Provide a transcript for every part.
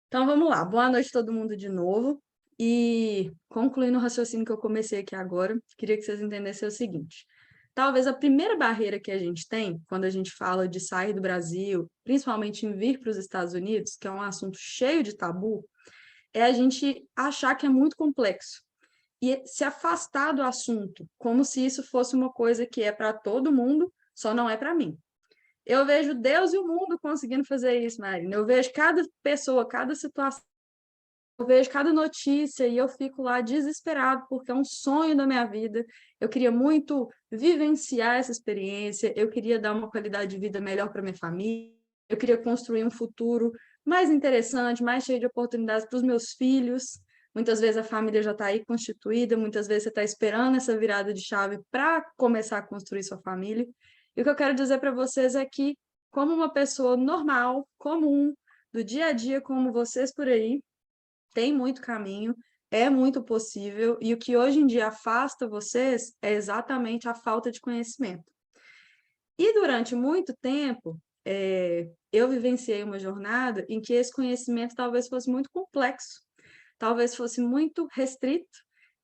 Então vamos lá. Boa noite a todo mundo de novo. E concluindo o raciocínio que eu comecei aqui agora, queria que vocês entendessem o seguinte. Talvez a primeira barreira que a gente tem quando a gente fala de sair do Brasil, principalmente em vir para os Estados Unidos, que é um assunto cheio de tabu, é a gente achar que é muito complexo e se afastar do assunto, como se isso fosse uma coisa que é para todo mundo, só não é para mim. Eu vejo Deus e o mundo conseguindo fazer isso, Marina. Eu vejo cada pessoa, cada situação, eu vejo cada notícia e eu fico lá desesperado, porque é um sonho da minha vida. Eu queria muito vivenciar essa experiência, eu queria dar uma qualidade de vida melhor para minha família, eu queria construir um futuro mais interessante, mais cheio de oportunidades para os meus filhos. Muitas vezes a família já está aí constituída, muitas vezes você está esperando essa virada de chave para começar a construir sua família. E o que eu quero dizer para vocês é que, como uma pessoa normal, comum, do dia a dia, como vocês por aí, tem muito caminho, é muito possível, e o que hoje em dia afasta vocês é exatamente a falta de conhecimento. E durante muito tempo, eu vivenciei uma jornada em que esse conhecimento talvez fosse muito complexo, talvez fosse muito restrito,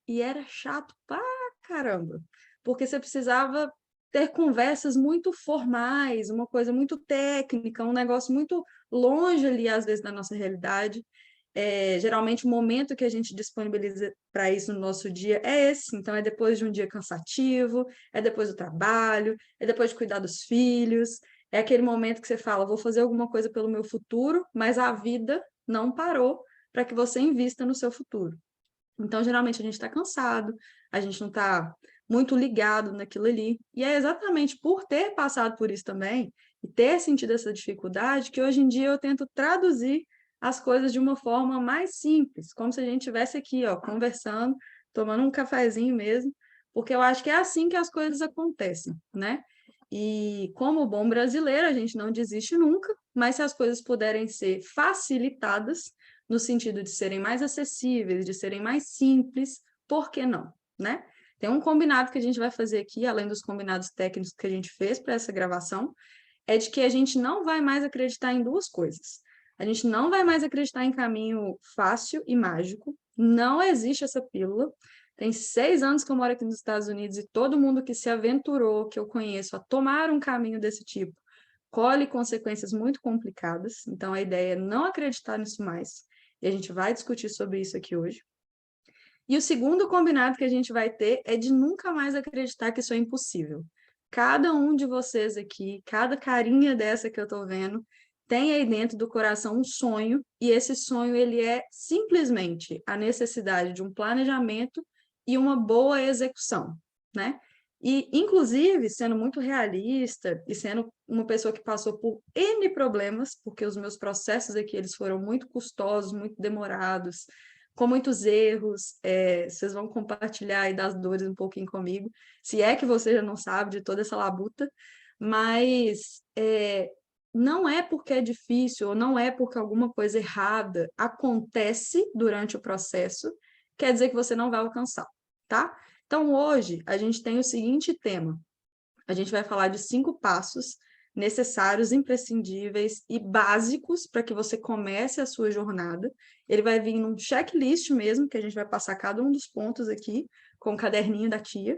e era chato pra caramba, porque você precisava ter conversas muito formais, uma coisa muito técnica, um negócio muito longe ali, às vezes, da nossa realidade. Geralmente o momento que a gente disponibiliza para isso no nosso dia é esse, então é depois de um dia cansativo, é depois do trabalho, é depois de cuidar dos filhos, é aquele momento que você fala, vou fazer alguma coisa pelo meu futuro, mas a vida não parou para que você invista no seu futuro. Então, geralmente, a gente está cansado, a gente não está muito ligado naquilo ali. E é exatamente por ter passado por isso também, e ter sentido essa dificuldade, que hoje em dia eu tento traduzir as coisas de uma forma mais simples, como se a gente estivesse aqui, ó, conversando, tomando um cafezinho mesmo, porque eu acho que é assim que as coisas acontecem, né? E como bom brasileiro, a gente não desiste nunca, mas se as coisas puderem ser facilitadas, no sentido de serem mais acessíveis, de serem mais simples, por que não, né? Tem um combinado que a gente vai fazer aqui, além dos combinados técnicos que a gente fez para essa gravação, é de que a gente não vai mais acreditar em duas coisas. A gente não vai mais acreditar em caminho fácil e mágico. Não existe essa pílula. Tem 6 anos que eu moro aqui nos Estados Unidos e todo mundo que se aventurou, que eu conheço, a tomar um caminho desse tipo, colhe consequências muito complicadas. Então, a ideia é não acreditar nisso mais. E a gente vai discutir sobre isso aqui hoje. E o segundo combinado que a gente vai ter é de nunca mais acreditar que isso é impossível. Cada um de vocês aqui, cada carinha dessa que eu estou vendo, tem aí dentro do coração um sonho, e esse sonho ele é simplesmente a necessidade de um planejamento e uma boa execução, né? E, inclusive, sendo muito realista e sendo uma pessoa que passou por N problemas, porque os meus processos aqui eles foram muito custosos, muito demorados, com muitos erros, vocês vão compartilhar e das dores um pouquinho comigo, se é que você já não sabe de toda essa labuta, mas não é porque é difícil ou não é porque alguma coisa errada acontece durante o processo, quer dizer que você não vai alcançar, tá? Então, hoje, a gente tem o seguinte tema, a gente vai falar de 5 passos necessários, imprescindíveis e básicos para que você comece a sua jornada. Ele vai vir num checklist mesmo, que a gente vai passar cada um dos pontos aqui com o caderninho da tia,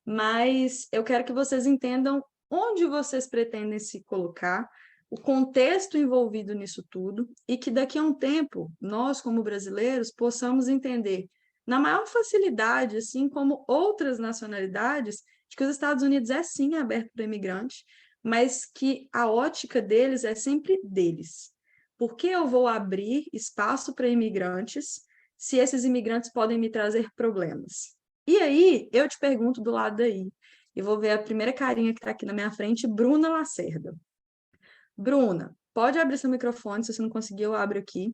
mas eu quero que vocês entendam onde vocês pretendem se colocar, o contexto envolvido nisso tudo, e que daqui a um tempo, nós, como brasileiros, possamos entender, na maior facilidade, assim como outras nacionalidades, de que os Estados Unidos é sim aberto para imigrantes, mas que a ótica deles é sempre deles. Por que eu vou abrir espaço para imigrantes se esses imigrantes podem me trazer problemas? E aí, eu te pergunto do lado daí, e vou ver a primeira carinha que está aqui na minha frente, Bruna Lacerda. Bruna, pode abrir seu microfone, se você não conseguir, eu abro aqui.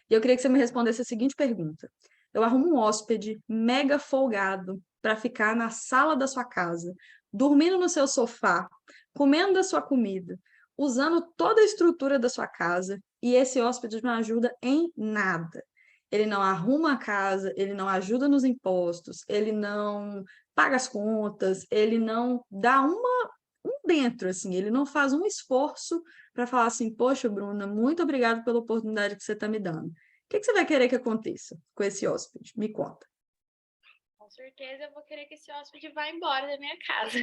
E eu queria que você me respondesse a seguinte pergunta. Eu arrumo um hóspede mega folgado para ficar na sala da sua casa, dormindo no seu sofá, comendo da sua comida, usando toda a estrutura da sua casa, e esse hóspede não ajuda em nada. Ele não arruma a casa, ele não ajuda nos impostos, ele não paga as contas, ele não dá um dentro, assim, ele não faz um esforço para falar assim, poxa, Bruna, muito obrigado pela oportunidade que você está me dando. O que você vai querer que aconteça com esse hóspede? Me conta. Com certeza eu vou querer que esse hóspede vá embora da minha casa.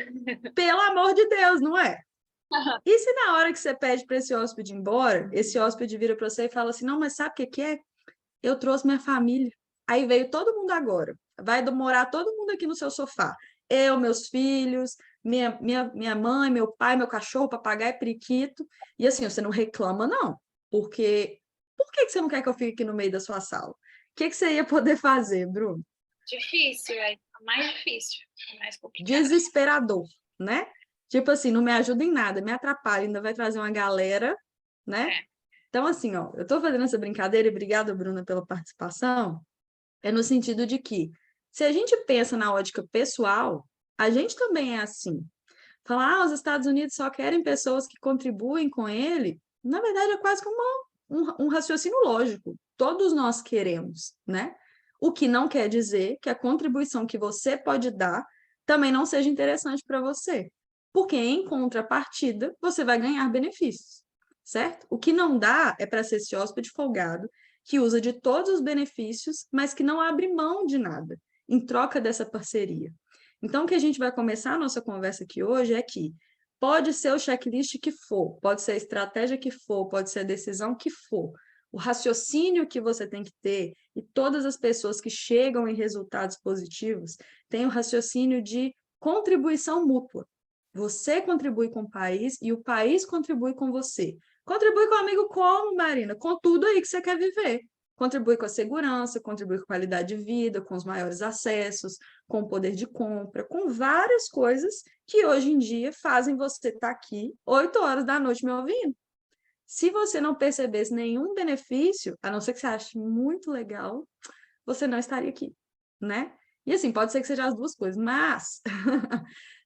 Pelo amor de Deus, não é? E se na hora que você pede para esse hóspede ir embora, esse hóspede vira para você e fala assim, não, mas sabe o que que é? Eu trouxe minha família. Aí veio todo mundo agora. Vai morar todo mundo aqui no seu sofá. Eu, meus filhos, minha mãe, meu pai, meu cachorro, papagaio, periquito. E assim, você não reclama, não. Porque por que que você não quer que eu fique aqui no meio da sua sala? O que que você ia poder fazer, Bruno? Difícil, é mais difícil, é mais complicado. Desesperador, né? Tipo assim, não me ajuda em nada, me atrapalha, ainda vai trazer uma galera, né? É. Então, assim, ó, eu tô fazendo essa brincadeira e obrigada, Bruna, pela participação, é no sentido de que, se a gente pensa na ótica pessoal, a gente também é assim. Falar, os Estados Unidos só querem pessoas que contribuem com ele, na verdade é quase que um raciocínio lógico. Todos nós queremos, né? O que não quer dizer que a contribuição que você pode dar também não seja interessante para você. Porque, em contrapartida, você vai ganhar benefícios, certo? O que não dá é para ser esse hóspede folgado que usa de todos os benefícios, mas que não abre mão de nada em troca dessa parceria. Então, o que a gente vai começar a nossa conversa aqui hoje é que pode ser o checklist que for, pode ser a estratégia que for, pode ser a decisão que for, o raciocínio que você tem que ter, e todas as pessoas que chegam em resultados positivos têm o raciocínio de contribuição mútua. Você contribui com o país e o país contribui com você. Contribui com o amigo como, Marina? Com tudo aí que você quer viver. Contribui com a segurança, contribui com a qualidade de vida, com os maiores acessos, com o poder de compra, com várias coisas que hoje em dia fazem você estar aqui 8 horas da noite me ouvindo. Se você não percebesse nenhum benefício, a não ser que você ache muito legal, você não estaria aqui, né? E assim, pode ser que seja as duas coisas, mas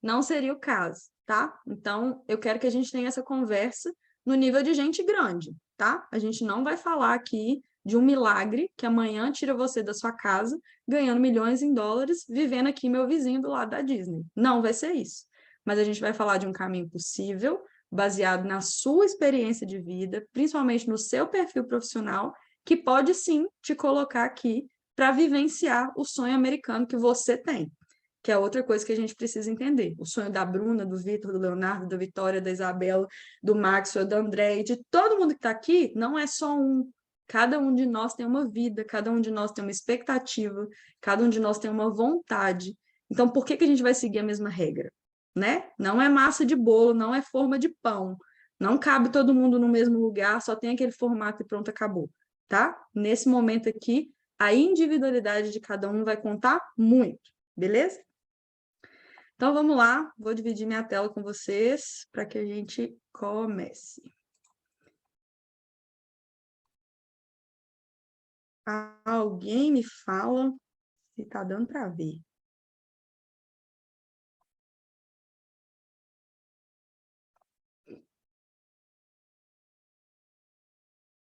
não seria o caso, tá? Então, eu quero que a gente tenha essa conversa no nível de gente grande, tá? A gente não vai falar aqui de um milagre que amanhã tira você da sua casa, ganhando milhões em dólares, vivendo aqui meu vizinho do lado da Disney. Não vai ser isso. Mas a gente vai falar de um caminho possível, baseado na sua experiência de vida, principalmente no seu perfil profissional, que pode sim te colocar aqui para vivenciar o sonho americano que você tem, que é outra coisa que a gente precisa entender. O sonho da Bruna, do Vitor, do Leonardo, da Vitória, da Isabela, do Maxwell, da André, e de todo mundo que está aqui, não é só um. Cada um de nós tem uma vida, cada um de nós tem uma expectativa, cada um de nós tem uma vontade. Então, por que que a gente vai seguir a mesma regra? Né? Não é massa de bolo, não é forma de pão. Não cabe todo mundo no mesmo lugar, só tem aquele formato e pronto, acabou. Tá? Nesse momento aqui, a individualidade de cada um vai contar muito, beleza? Então vamos lá, vou dividir minha tela com vocês para que a gente comece. Alguém me fala se tá dando para ver.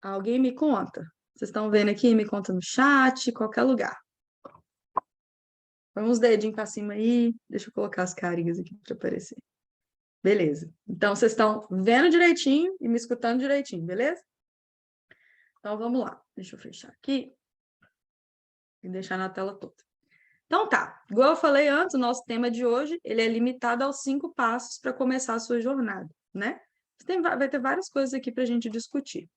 Alguém me conta. Vocês estão vendo aqui? Me conta no chat, qualquer lugar. Põe uns dedinhos para cima aí. Deixa eu colocar as carinhas aqui para aparecer. Beleza. Então, vocês estão vendo direitinho e me escutando direitinho, beleza? Então, vamos lá. Deixa eu fechar aqui e deixar na tela toda. Então, tá. Igual eu falei antes, o nosso tema de hoje, ele é limitado aos 5 passos para começar a sua jornada, né? Vai ter várias coisas aqui para a gente discutir.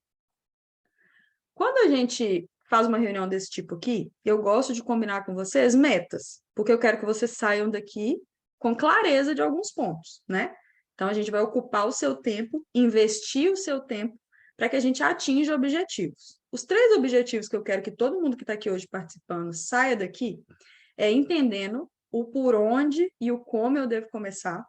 Quando a gente faz uma reunião desse tipo aqui, eu gosto de combinar com vocês metas, porque eu quero que vocês saiam daqui com clareza de alguns pontos, né? Então, a gente vai ocupar o seu tempo, investir o seu tempo para que a gente atinja objetivos. Os 3 objetivos que eu quero que todo mundo que está aqui hoje participando saia daqui é entendendo o por onde e o como eu devo começar,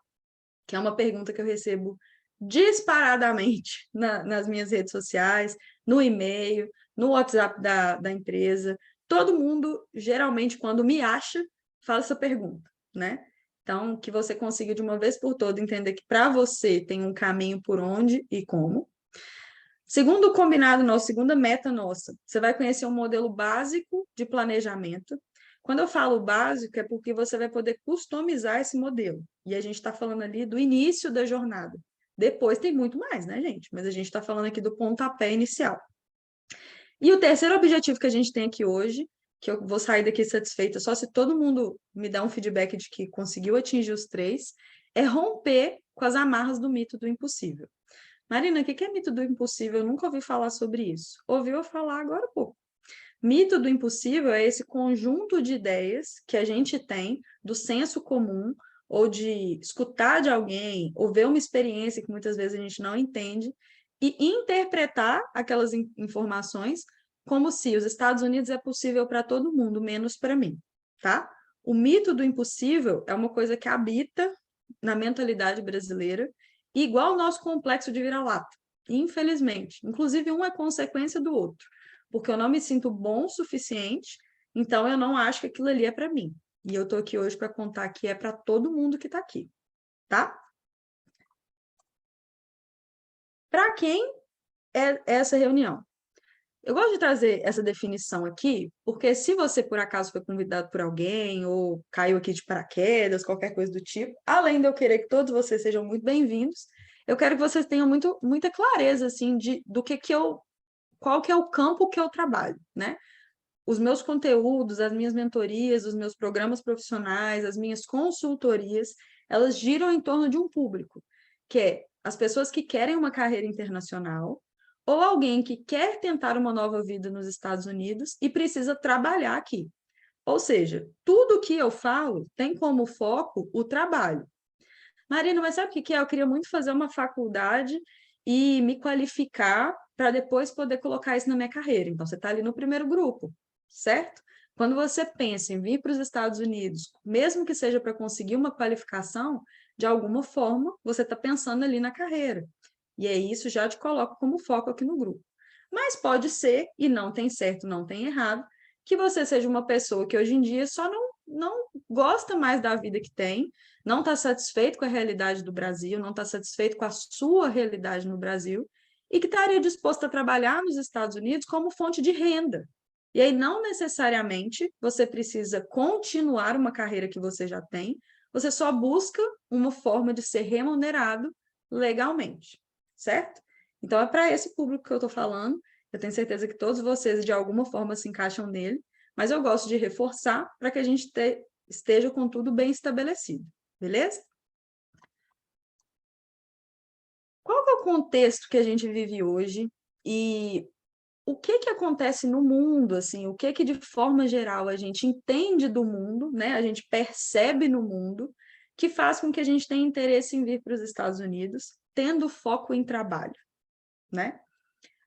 que é uma pergunta que eu recebo disparadamente nas minhas redes sociais, no e-mail, no WhatsApp da empresa. Todo mundo, geralmente, quando me acha, faz essa pergunta, né? Então, que você consiga de uma vez por todas entender que para você tem um caminho por onde e como. Segundo combinado nosso, segunda meta nossa, você vai conhecer um modelo básico de planejamento Quando eu falo básico, é porque você vai poder customizar esse modelo. E a gente está falando ali do início da jornada. Depois tem muito mais, né, gente? Mas a gente está falando aqui do pontapé inicial. E o terceiro objetivo que a gente tem aqui hoje, que eu vou sair daqui satisfeita só se todo mundo me dá um feedback de que conseguiu atingir os três, é romper com as amarras do mito do impossível. Marina, o que é mito do impossível? Eu nunca ouvi falar sobre isso. Ouviu falar agora há pouco. Mito do impossível é esse conjunto de ideias que a gente tem do senso comum, ou de escutar de alguém, ou ver uma experiência que muitas vezes a gente não entende, e interpretar aquelas informações como se os Estados Unidos é possível para todo mundo, menos para mim, tá? O mito do impossível é uma coisa que habita na mentalidade brasileira, igual o nosso complexo de vira-lata, infelizmente. Inclusive, um é consequência do outro, porque eu não me sinto bom o suficiente, então eu não acho que aquilo ali é para mim. E eu estou aqui hoje para contar que é para todo mundo que está aqui, tá? Para quem é essa reunião? Eu gosto de trazer essa definição aqui, porque se você por acaso foi convidado por alguém ou caiu aqui de paraquedas, qualquer coisa do tipo, além de eu querer que todos vocês sejam muito bem-vindos, eu quero que vocês tenham muita clareza assim do que eu, qual que é o campo que eu trabalho, né? Os meus conteúdos, as minhas mentorias, os meus programas profissionais, as minhas consultorias, elas giram em torno de um público, que é as pessoas que querem uma carreira internacional ou alguém que quer tentar uma nova vida nos Estados Unidos e precisa trabalhar aqui. Ou seja, tudo que eu falo tem como foco o trabalho. Marina, mas sabe o que é? Eu queria muito fazer uma faculdade e me qualificar para depois poder colocar isso na minha carreira. Então, você está ali no primeiro grupo, certo? Quando você pensa em vir para os Estados Unidos, mesmo que seja para conseguir uma qualificação, de alguma forma, você está pensando ali na carreira. E é isso já te coloca como foco aqui no grupo. Mas pode ser, e não tem certo, não tem errado, que você seja uma pessoa que hoje em dia só não gosta mais da vida que tem, não está satisfeito com a realidade do Brasil, não está satisfeito com a sua realidade no Brasil, e que estaria disposto a trabalhar nos Estados Unidos como fonte de renda. E aí, não necessariamente você precisa continuar uma carreira que você já tem, você só busca uma forma de ser remunerado legalmente, certo? Então, é para esse público que eu estou falando. Eu tenho certeza que todos vocês, de alguma forma, se encaixam nele, mas eu gosto de reforçar para que a gente esteja com tudo bem estabelecido, beleza? Qual que é o contexto que a gente vive hoje e o que acontece no mundo, assim, o que de forma geral a gente entende do mundo, né? A gente percebe no mundo que faz com que a gente tenha interesse em vir para os Estados Unidos, tendo foco em trabalho, né?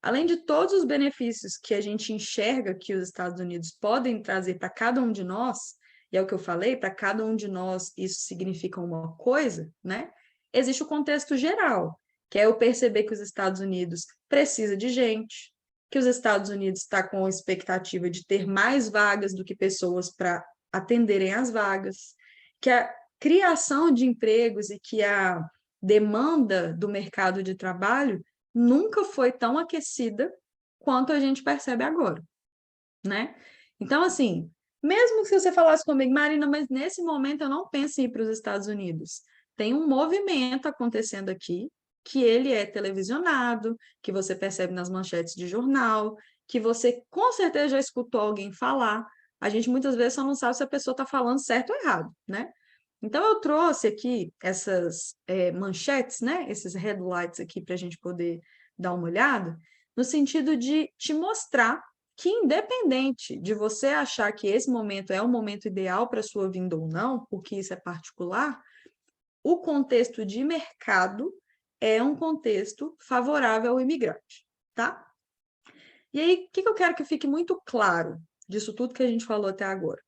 Além de todos os benefícios que a gente enxerga que os Estados Unidos podem trazer para cada um de nós, e é o que eu falei, para cada um de nós isso significa uma coisa, né? Existe o contexto geral, que é eu perceber que os Estados Unidos precisa de gente, que os Estados Unidos está com a expectativa de ter mais vagas do que pessoas para atenderem as vagas, que a criação de empregos e que a demanda do mercado de trabalho nunca foi tão aquecida quanto a gente percebe agora, né? Então, assim, mesmo que você falasse comigo, Marina, mas nesse momento eu não penso em ir para os Estados Unidos. Tem um movimento acontecendo aqui, que ele é televisionado, que você percebe nas manchetes de jornal, que você com certeza já escutou alguém falar. A gente muitas vezes só não sabe se a pessoa está falando certo ou errado, né? Então, eu trouxe aqui essas manchetes, né? Esses headlights aqui para a gente poder dar uma olhada, no sentido de te mostrar que, independente de você achar que esse momento é o momento ideal para sua vinda ou não, porque isso é particular, o contexto de mercado é um contexto favorável ao imigrante, tá? E aí, o que eu quero que fique muito claro disso tudo que a gente falou até agora?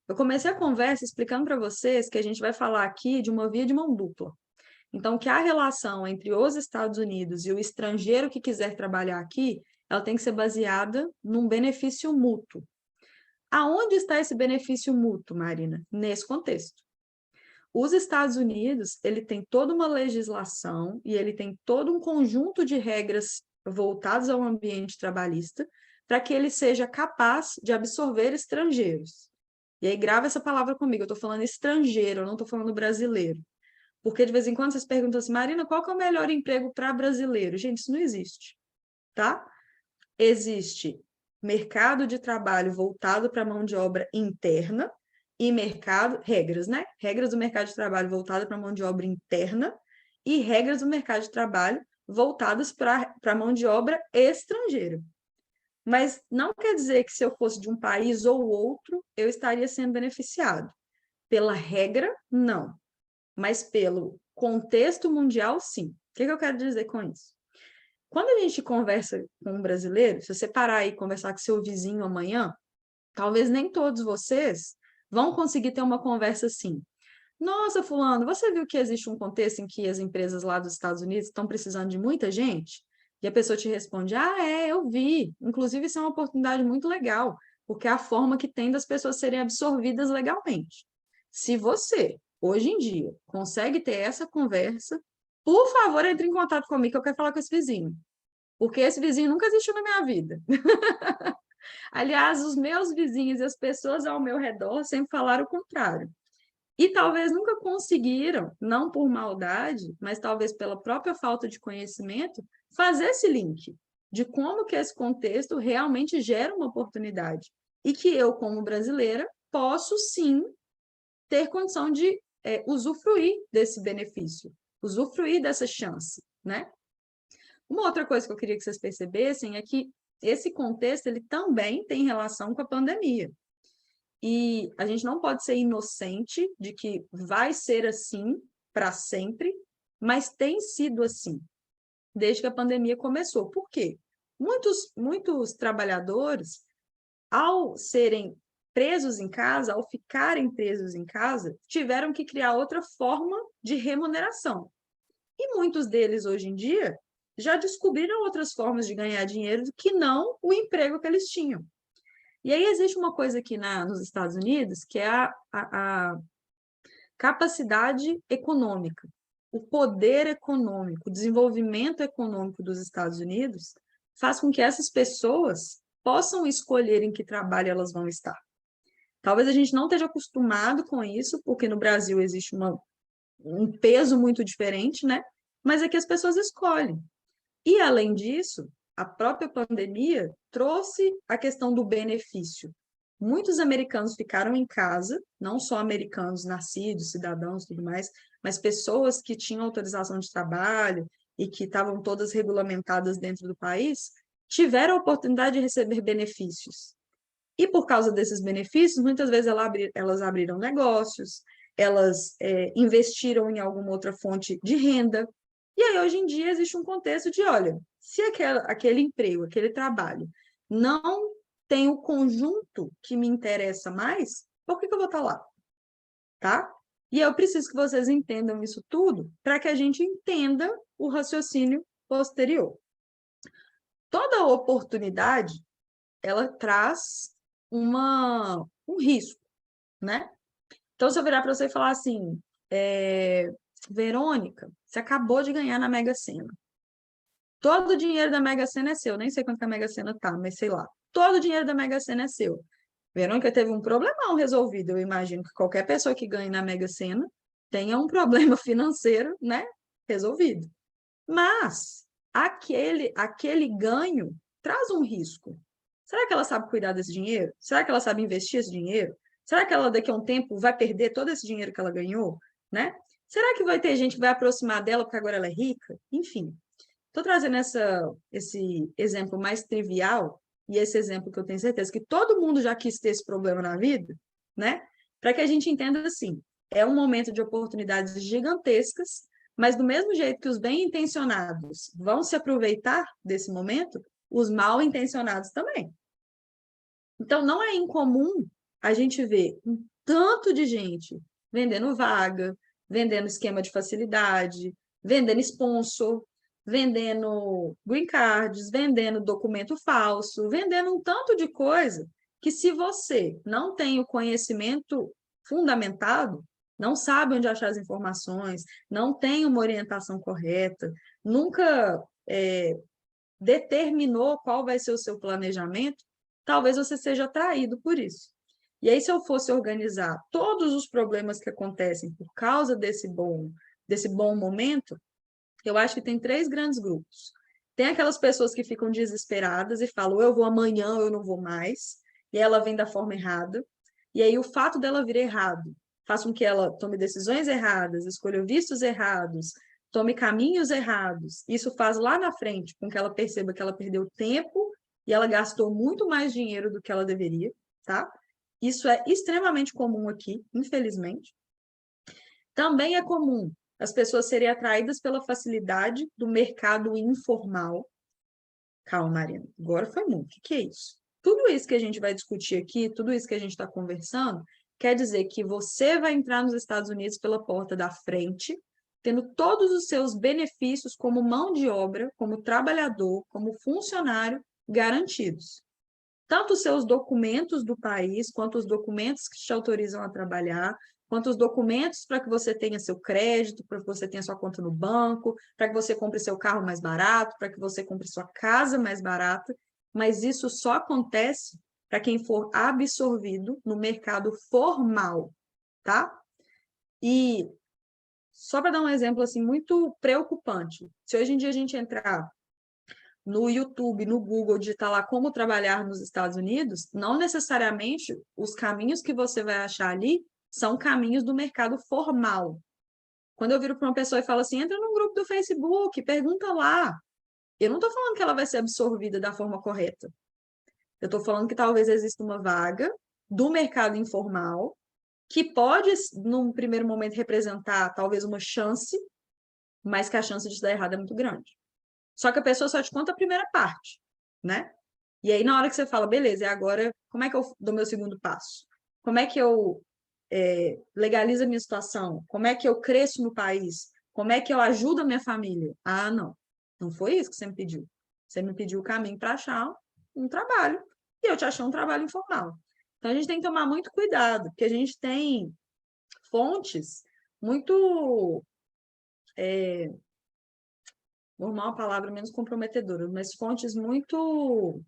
Eu comecei a conversa explicando para vocês que a gente vai falar aqui de uma via de mão dupla. Então, que a relação entre os Estados Unidos e o estrangeiro que quiser trabalhar aqui, ela tem que ser baseada num benefício mútuo. Aonde está esse benefício mútuo, Marina? Nesse contexto. Os Estados Unidos, ele tem toda uma legislação e ele tem todo um conjunto de regras voltadas ao ambiente trabalhista para que ele seja capaz de absorver estrangeiros. E aí grava essa palavra comigo, eu estou falando estrangeiro, eu não estou falando brasileiro. Porque de vez em quando vocês perguntam assim, Marina, qual que é o melhor emprego para brasileiro? Gente, isso não existe, tá? Existe mercado de trabalho voltado para a mão de obra interna e regras, né? Regras do mercado de trabalho voltado para a mão de obra interna e regras do mercado de trabalho voltadas para a mão de obra estrangeira. Mas não quer dizer que se eu fosse de um país ou outro, eu estaria sendo beneficiado. Pela regra, não. Mas pelo contexto mundial, sim. O que eu quero dizer com isso? Quando a gente conversa com um brasileiro, se você parar e conversar com seu vizinho amanhã, talvez nem todos vocês vão conseguir ter uma conversa assim. Nossa, fulano, você viu que existe um contexto em que as empresas lá dos Estados Unidos estão precisando de muita gente? E a pessoa te responde: Ah, é, eu vi. Inclusive, isso é uma oportunidade muito legal, porque é a forma que tem das pessoas serem absorvidas legalmente. Se você, hoje em dia, consegue ter essa conversa, por favor, entre em contato comigo, que eu quero falar com esse vizinho. Porque esse vizinho nunca existiu na minha vida. Aliás, os meus vizinhos e as pessoas ao meu redor sempre falaram o contrário. E talvez nunca conseguiram, não por maldade, mas talvez pela própria falta de conhecimento, fazer esse link de como que esse contexto realmente gera uma oportunidade. E que eu, como brasileira, posso sim ter condição de usufruir desse benefício, usufruir dessa chance, né? Uma outra coisa que eu queria que vocês percebessem é que esse contexto ele também tem relação com a pandemia. E a gente não pode ser inocente de que vai ser assim para sempre, mas tem sido assim desde que a pandemia começou. Por quê? Muitos trabalhadores, ao serem presos em casa, ao ficarem presos em casa, tiveram que criar outra forma de remuneração. E muitos deles, hoje em dia, já descobriram outras formas de ganhar dinheiro que não o emprego que eles tinham. E aí existe uma coisa aqui nos Estados Unidos, que é a capacidade econômica, o poder econômico, o desenvolvimento econômico dos Estados Unidos faz com que essas pessoas possam escolher em que trabalho elas vão estar. Talvez a gente não esteja acostumado com isso, porque no Brasil existe um peso muito diferente, né? Mas é que as pessoas escolhem. E, além disso, a própria pandemia trouxe a questão do benefício. Muitos americanos ficaram em casa, não só americanos nascidos, cidadãos e tudo mais, mas pessoas que tinham autorização de trabalho e que estavam todas regulamentadas dentro do país, tiveram a oportunidade de receber benefícios. E por causa desses benefícios, muitas vezes elas abriram negócios, elas investiram em alguma outra fonte de renda. E aí, hoje em dia, existe um contexto de, olha, se aquele emprego, aquele trabalho, não tem o conjunto que me interessa mais, por que eu vou estar lá? Tá? E eu preciso que vocês entendam isso tudo para que a gente entenda o raciocínio posterior. Toda oportunidade, ela traz um risco, né? Então, se eu virar para você e falar assim, Verônica, você acabou de ganhar na Mega Sena. Todo o dinheiro da Mega Sena é seu. Nem sei quanto que a Mega Sena tá, mas sei lá. Todo o dinheiro da Mega Sena é seu. Verônica teve um problemão resolvido. Eu imagino que qualquer pessoa que ganhe na Mega Sena tenha um problema financeiro, né, resolvido. Mas aquele ganho traz um risco. Será que ela sabe cuidar desse dinheiro? Será que ela sabe investir esse dinheiro? Será que ela daqui a um tempo vai perder todo esse dinheiro que ela ganhou, né? Será que vai ter gente que vai aproximar dela porque agora ela é rica? Enfim, estou trazendo esse exemplo mais trivial e esse exemplo que eu tenho certeza que todo mundo já quis ter esse problema na vida, né? Para que a gente entenda assim, é um momento de oportunidades gigantescas, mas do mesmo jeito que os bem-intencionados vão se aproveitar desse momento, os mal-intencionados também. Então, não é incomum a gente ver um tanto de gente vendendo vaga, vendendo esquema de facilidade, vendendo sponsor, vendendo green cards, vendendo documento falso, vendendo um tanto de coisa que, se você não tem o conhecimento fundamentado, não sabe onde achar as informações, não tem uma orientação correta, nunca determinou qual vai ser o seu planejamento, talvez você seja atraído por isso. E aí, se eu fosse organizar todos os problemas que acontecem por causa desse bom momento, eu acho que tem três grandes grupos. Tem aquelas pessoas que ficam desesperadas e falam, eu vou amanhã, eu não vou mais, e ela vem da forma errada. E aí, o fato dela vir errado faz com que ela tome decisões erradas, escolha vistos errados, tome caminhos errados. Isso faz lá na frente com que ela perceba que ela perdeu tempo e ela gastou muito mais dinheiro do que ela deveria, tá? Isso é extremamente comum aqui, infelizmente. Também é comum as pessoas serem atraídas pela facilidade do mercado informal. Calma, Marina, agora foi muito. O que é isso? Tudo isso que a gente vai discutir aqui, tudo isso que a gente está conversando, quer dizer que você vai entrar nos Estados Unidos pela porta da frente, tendo todos os seus benefícios como mão de obra, como trabalhador, como funcionário garantidos. Tanto os seus documentos do país, quanto os documentos que te autorizam a trabalhar, quanto os documentos para que você tenha seu crédito, para que você tenha sua conta no banco, para que você compre seu carro mais barato, para que você compre sua casa mais barata, mas isso só acontece para quem for absorvido no mercado formal, tá? E só para dar um exemplo assim muito preocupante, se hoje em dia a gente entrar no YouTube, no Google, digitar lá como trabalhar nos Estados Unidos, não necessariamente os caminhos que você vai achar ali são caminhos do mercado formal. Quando eu viro para uma pessoa e falo assim, entra num grupo do Facebook, pergunta lá. Eu não estou falando que ela vai ser absorvida da forma correta. Eu estou falando que talvez exista uma vaga do mercado informal que pode, num primeiro momento, representar talvez uma chance, mas que a chance de dar errado é muito grande. Só que a pessoa só te conta a primeira parte, né? E aí, na hora que você fala, beleza, e agora, como é que eu dou meu segundo passo? Como é que eu legalizo a minha situação? Como é que eu cresço no país? Como é que eu ajudo a minha família? Ah, não. Não foi isso que você me pediu. Você me pediu o caminho para achar um trabalho. E eu te achei um trabalho informal. Então, a gente tem que tomar muito cuidado, porque a gente tem fontes muito vou arrumar uma palavra menos comprometedora, mas fontes muito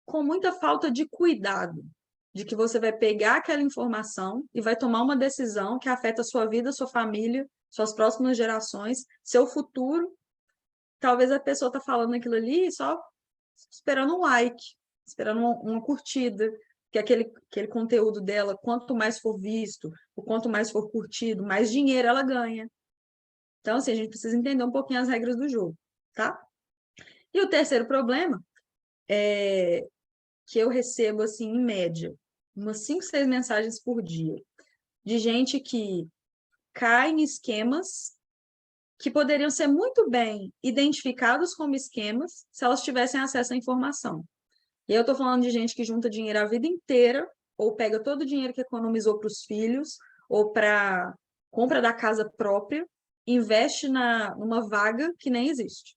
com muita falta de cuidado, de que você vai pegar aquela informação e vai tomar uma decisão que afeta a sua vida, sua família, suas próximas gerações, seu futuro. Talvez a pessoa está falando aquilo ali só esperando um like, esperando uma curtida, que aquele conteúdo dela, quanto mais for visto, o quanto mais for curtido, mais dinheiro ela ganha. Então, assim, a gente precisa entender um pouquinho as regras do jogo, tá? E o terceiro problema é que eu recebo, assim, em média, umas 5, 6 mensagens por dia, de gente que cai em esquemas que poderiam ser muito bem identificados como esquemas se elas tivessem acesso à informação. E eu estou falando de gente que junta dinheiro a vida inteira, ou pega todo o dinheiro que economizou para os filhos, ou para compra da casa própria, investe numa vaga que nem existe.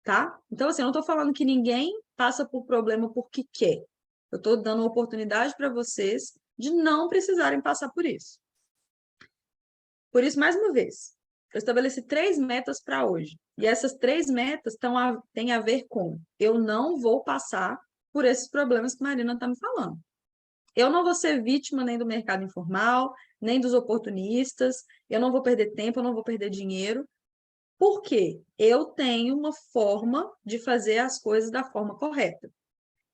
Tá? Então, assim, eu não estou falando que ninguém passa por problema porque quer. Eu estou dando uma oportunidade para vocês de não precisarem passar por isso. Por isso, mais uma vez, eu estabeleci 3 metas para hoje. E essas 3 metas têm a ver com eu não vou passar por esses problemas que a Marina está me falando. Eu não vou ser vítima nem do mercado informal, nem dos oportunistas, eu não vou perder tempo, eu não vou perder dinheiro, porque eu tenho uma forma de fazer as coisas da forma correta.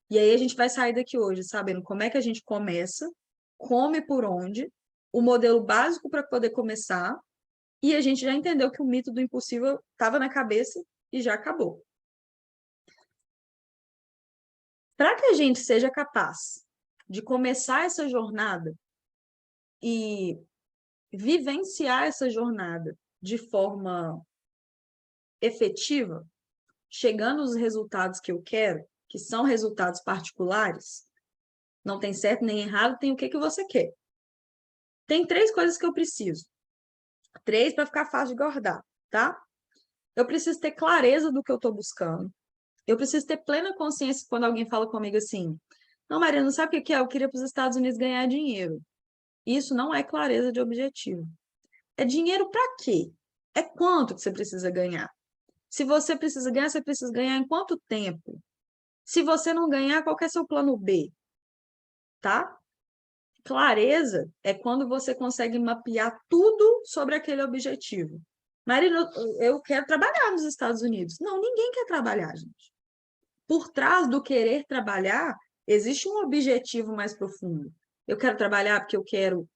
E aí a gente vai sair daqui hoje sabendo como é que a gente começa, como e por onde, o modelo básico para poder começar, e a gente já entendeu que o mito do impossível estava na cabeça e já acabou. Para que a gente seja capaz de começar essa jornada e vivenciar essa jornada de forma efetiva, chegando aos resultados que eu quero, que são resultados particulares, não tem certo nem errado, tem o que você quer. Tem 3 coisas que eu preciso. 3 para ficar fácil de guardar, tá? Eu preciso ter clareza do que eu estou buscando. Eu preciso ter plena consciência quando alguém fala comigo assim, não, Maria, não sabe o que é? Eu queria para os Estados Unidos ganhar dinheiro. Isso não é clareza de objetivo. É dinheiro para quê? É quanto que você precisa ganhar? Se você precisa ganhar em quanto tempo? Se você não ganhar, qual é seu plano B? tá? Clareza é quando você consegue mapear tudo sobre aquele objetivo. Marina, eu quero trabalhar nos Estados Unidos. Não, ninguém quer trabalhar, gente. Por trás do querer trabalhar, existe um objetivo mais profundo. Eu quero trabalhar porque eu quero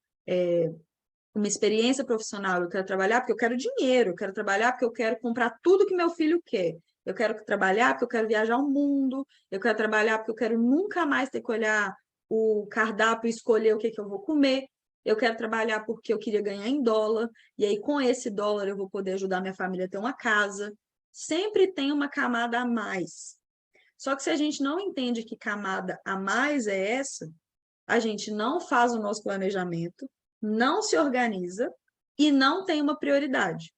uma experiência profissional, eu quero trabalhar porque eu quero dinheiro, eu quero trabalhar porque eu quero comprar tudo que meu filho quer. Eu quero trabalhar porque eu quero viajar o mundo, eu quero trabalhar porque eu quero nunca mais ter que olhar o cardápio e escolher o que eu vou comer. Eu quero trabalhar porque eu queria ganhar em dólar, e aí com esse dólar eu vou poder ajudar minha família a ter uma casa. Sempre tem uma camada a mais. Só que se a gente não entende que camada a mais é essa, a gente não faz o nosso planejamento, não se organiza e não tem uma prioridade.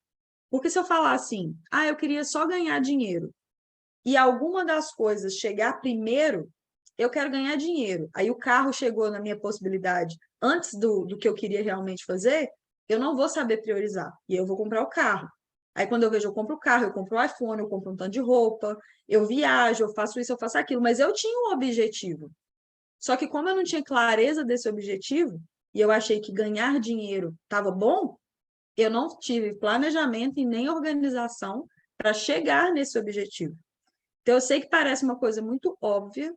Porque se eu falar assim, eu queria só ganhar dinheiro, e alguma das coisas chegar primeiro, eu quero ganhar dinheiro. Aí o carro chegou na minha possibilidade antes do que eu queria realmente fazer, eu não vou saber priorizar. E eu vou comprar o carro. Aí quando eu vejo, eu compro o carro, eu compro o iPhone, eu compro um tanto de roupa, eu viajo, eu faço isso, eu faço aquilo. Mas eu tinha um objetivo. Só que como eu não tinha clareza desse objetivo, e eu achei que ganhar dinheiro estava bom, eu não tive planejamento e nem organização para chegar nesse objetivo. Então, eu sei que parece uma coisa muito óbvia,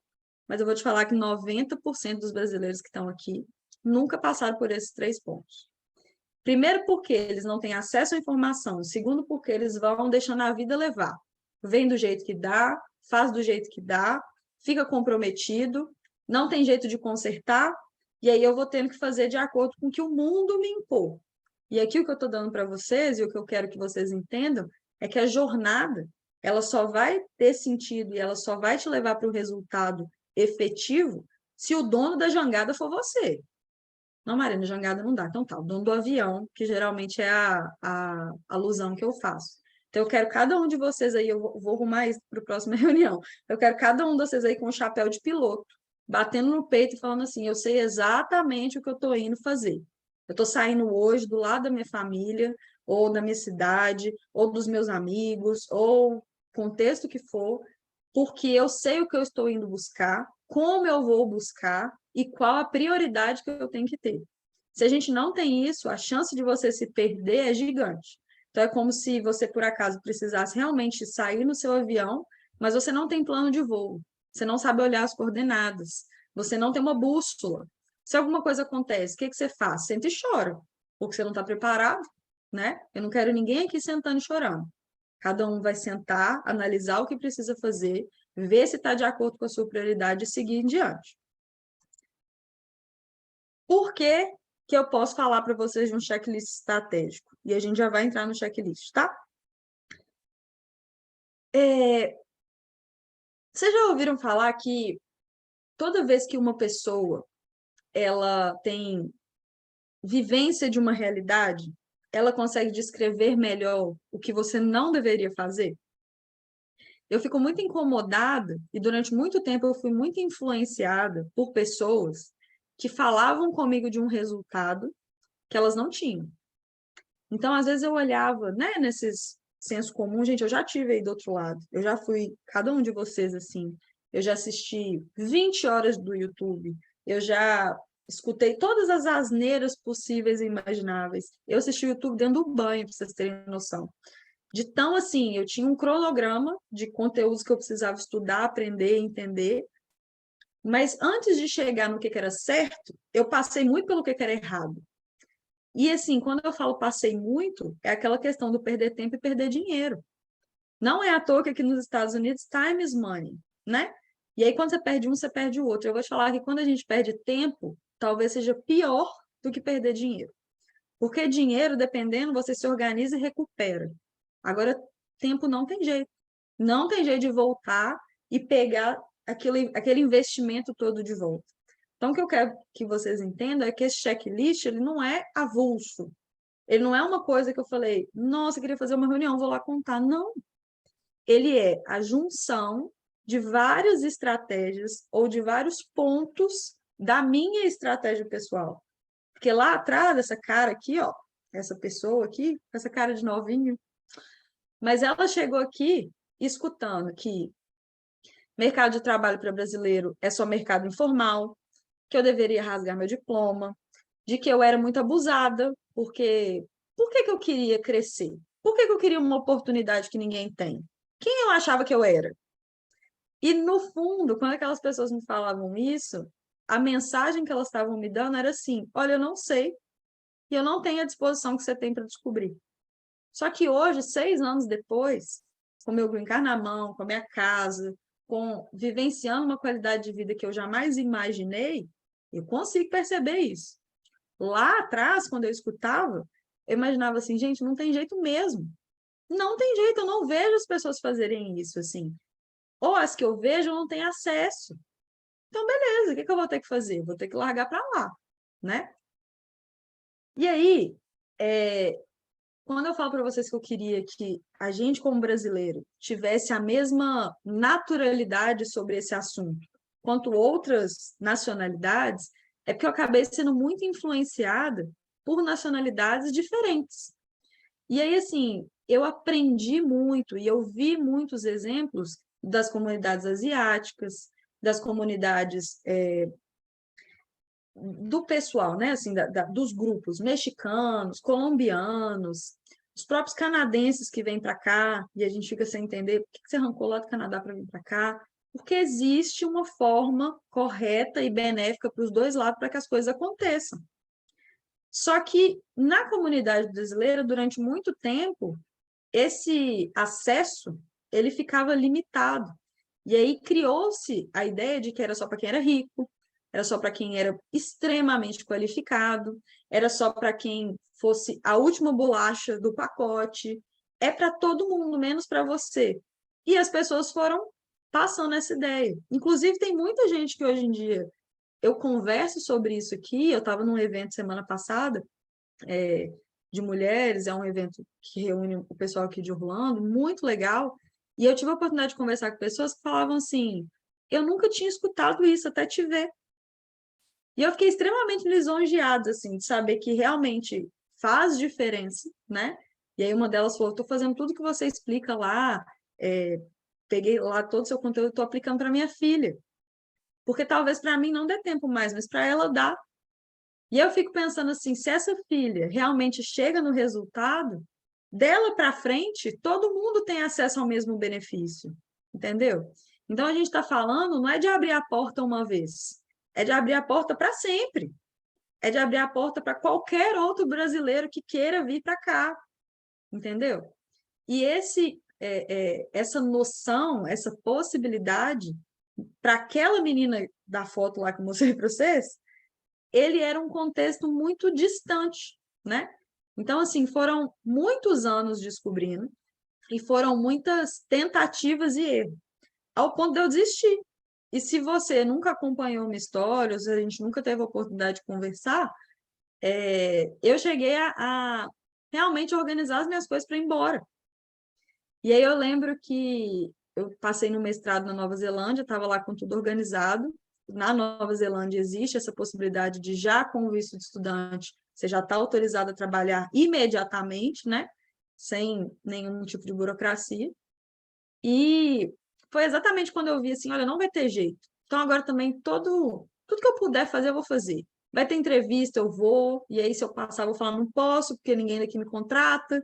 mas eu vou te falar que 90% dos brasileiros que estão aqui nunca passaram por esses 3 pontos. Primeiro, porque eles não têm acesso à informação. Segundo, porque eles vão deixando a vida levar. Vem do jeito que dá, faz do jeito que dá, fica comprometido, não tem jeito de consertar, e aí eu vou tendo que fazer de acordo com o que o mundo me impor. E aqui o que eu estou dando para vocês, e o que eu quero que vocês entendam, é que a jornada, ela só vai ter sentido e ela só vai te levar para o resultado efetivo se o dono da jangada for você. Não, Marina, jangada não dá. Então tá, o dono do avião, que geralmente é a alusão que eu faço. Então eu quero cada um de vocês aí, eu vou arrumar isso para a próxima reunião. Eu quero cada um de vocês aí com um chapéu de piloto, batendo no peito e falando assim, eu sei exatamente o que eu estou indo fazer. Eu estou saindo hoje do lado da minha família, ou da minha cidade, ou dos meus amigos, ou contexto que for, porque eu sei o que eu estou indo buscar, como eu vou buscar e qual a prioridade que eu tenho que ter. Se a gente não tem isso, a chance de você se perder é gigante. Então, é como se você, por acaso, precisasse realmente sair no seu avião, mas você não tem plano de voo, você não sabe olhar as coordenadas, você não tem uma bússola. Se alguma coisa acontece, o que você faz? Senta e chora, porque você não está preparado, né? Eu não quero ninguém aqui sentando e chorando. Cada um vai sentar, analisar o que precisa fazer, ver se está de acordo com a sua prioridade e seguir em diante. Por que que eu posso falar para vocês de um checklist estratégico? E a gente já vai entrar no checklist, tá? Vocês já ouviram falar que toda vez que uma pessoa ela tem vivência de uma realidade, ela consegue descrever melhor o que você não deveria fazer? Eu fico muito incomodada e durante muito tempo eu fui muito influenciada por pessoas que falavam comigo de um resultado que elas não tinham. Então, às vezes eu olhava, né, nesses senso comum, gente, eu já tive aí do outro lado. Eu já fui, cada um de vocês assim, eu já assisti 20 horas do YouTube, eu já escutei todas as asneiras possíveis e imagináveis. Eu assisti o YouTube dentro do banho, para vocês terem noção. De tão assim, eu tinha um cronograma de conteúdos que eu precisava estudar, aprender, entender. Mas antes de chegar no que era certo, eu passei muito pelo que era errado. E assim, quando eu falo passei muito, é aquela questão do perder tempo e perder dinheiro. Não é à toa que aqui nos Estados Unidos, time is money, né? E aí, quando você perde um, você perde o outro. Eu vou te falar que quando a gente perde tempo, talvez seja pior do que perder dinheiro. Porque dinheiro, dependendo, você se organiza e recupera. Agora, tempo não tem jeito. Não tem jeito de voltar e pegar aquele investimento todo de volta. Então, o que eu quero que vocês entendam é que esse checklist ele não é avulso. Ele não é uma coisa que eu falei, nossa, eu queria fazer uma reunião, vou lá contar. Não. Ele é a junção de várias estratégias ou de vários pontos da minha estratégia pessoal. Porque lá atrás, essa cara aqui, ó, essa pessoa aqui, essa cara de novinho, mas ela chegou aqui escutando que mercado de trabalho para brasileiro é só mercado informal, que eu deveria rasgar meu diploma, de que eu era muito abusada, porque por que que eu queria crescer? Por que que eu queria uma oportunidade que ninguém tem? Quem eu achava que eu era? E no fundo, quando aquelas pessoas me falavam isso, a mensagem que elas estavam me dando era assim: olha, eu não sei e eu não tenho a disposição que você tem para descobrir. Só que hoje, 6 anos depois, com meu green card na mão, com a minha casa, com vivenciando uma qualidade de vida que eu jamais imaginei, eu consigo perceber isso. Lá atrás, quando eu escutava, eu imaginava assim, gente, não tem jeito mesmo. Não tem jeito, eu não vejo as pessoas fazerem isso assim. Ou as que eu vejo não têm acesso. Então, beleza, o que que eu vou ter que fazer? Vou ter que largar para lá, né? E aí, quando eu falo para vocês que eu queria que a gente, como brasileiro, tivesse a mesma naturalidade sobre esse assunto quanto outras nacionalidades, é porque eu acabei sendo muito influenciada por nacionalidades diferentes. E aí, assim, eu aprendi muito e eu vi muitos exemplos das comunidades asiáticas, das comunidades do pessoal, né? Assim, dos grupos mexicanos, colombianos, os próprios canadenses que vêm para cá e a gente fica sem entender por que você arrancou lá do Canadá para vir para cá, porque existe uma forma correta e benéfica para os dois lados para que as coisas aconteçam. Só que na comunidade brasileira, durante muito tempo, esse acesso ele ficava limitado. E aí criou-se a ideia de que era só para quem era rico, era só para quem era extremamente qualificado, era só para quem fosse a última bolacha do pacote, é para todo mundo, menos para você. E as pessoas foram passando essa ideia. Inclusive, tem muita gente que hoje em dia eu converso sobre isso aqui. Eu estava num evento semana passada, de mulheres, é um evento que reúne o pessoal aqui de Orlando, muito legal. E eu tive a oportunidade de conversar com pessoas que falavam assim: eu nunca tinha escutado isso até te ver. E eu fiquei extremamente lisonjeada, assim, de saber que realmente faz diferença, né? E aí uma delas falou: estou fazendo tudo que você explica lá, peguei lá todo o seu conteúdo, estou aplicando para minha filha. Porque talvez para mim não dê tempo mais, mas para ela dá. E eu fico pensando assim, se essa filha realmente chega no resultado, dela para frente, todo mundo tem acesso ao mesmo benefício, entendeu? Então a gente está falando não é de abrir a porta uma vez, é de abrir a porta para sempre, é de abrir a porta para qualquer outro brasileiro que queira vir para cá, entendeu? E essa noção, essa possibilidade, para aquela menina da foto lá que eu mostrei para vocês, ele era um contexto muito distante, né? Então, assim, foram muitos anos descobrindo e foram muitas tentativas e erros, ao ponto de eu desistir. E se você nunca acompanhou uma história, ou se a gente nunca teve a oportunidade de conversar, eu cheguei a realmente organizar as minhas coisas para ir embora. E aí eu lembro que eu passei no mestrado na Nova Zelândia, estava lá com tudo organizado. Na Nova Zelândia existe essa possibilidade de, já com o visto de estudante, você já está autorizado a trabalhar imediatamente, né? Sem nenhum tipo de burocracia. E foi exatamente quando eu vi assim, olha, não vai ter jeito. Então agora também tudo que eu puder fazer, eu vou fazer. Vai ter entrevista, eu vou, e aí se eu passar, eu vou falar, não posso, porque ninguém daqui me contrata.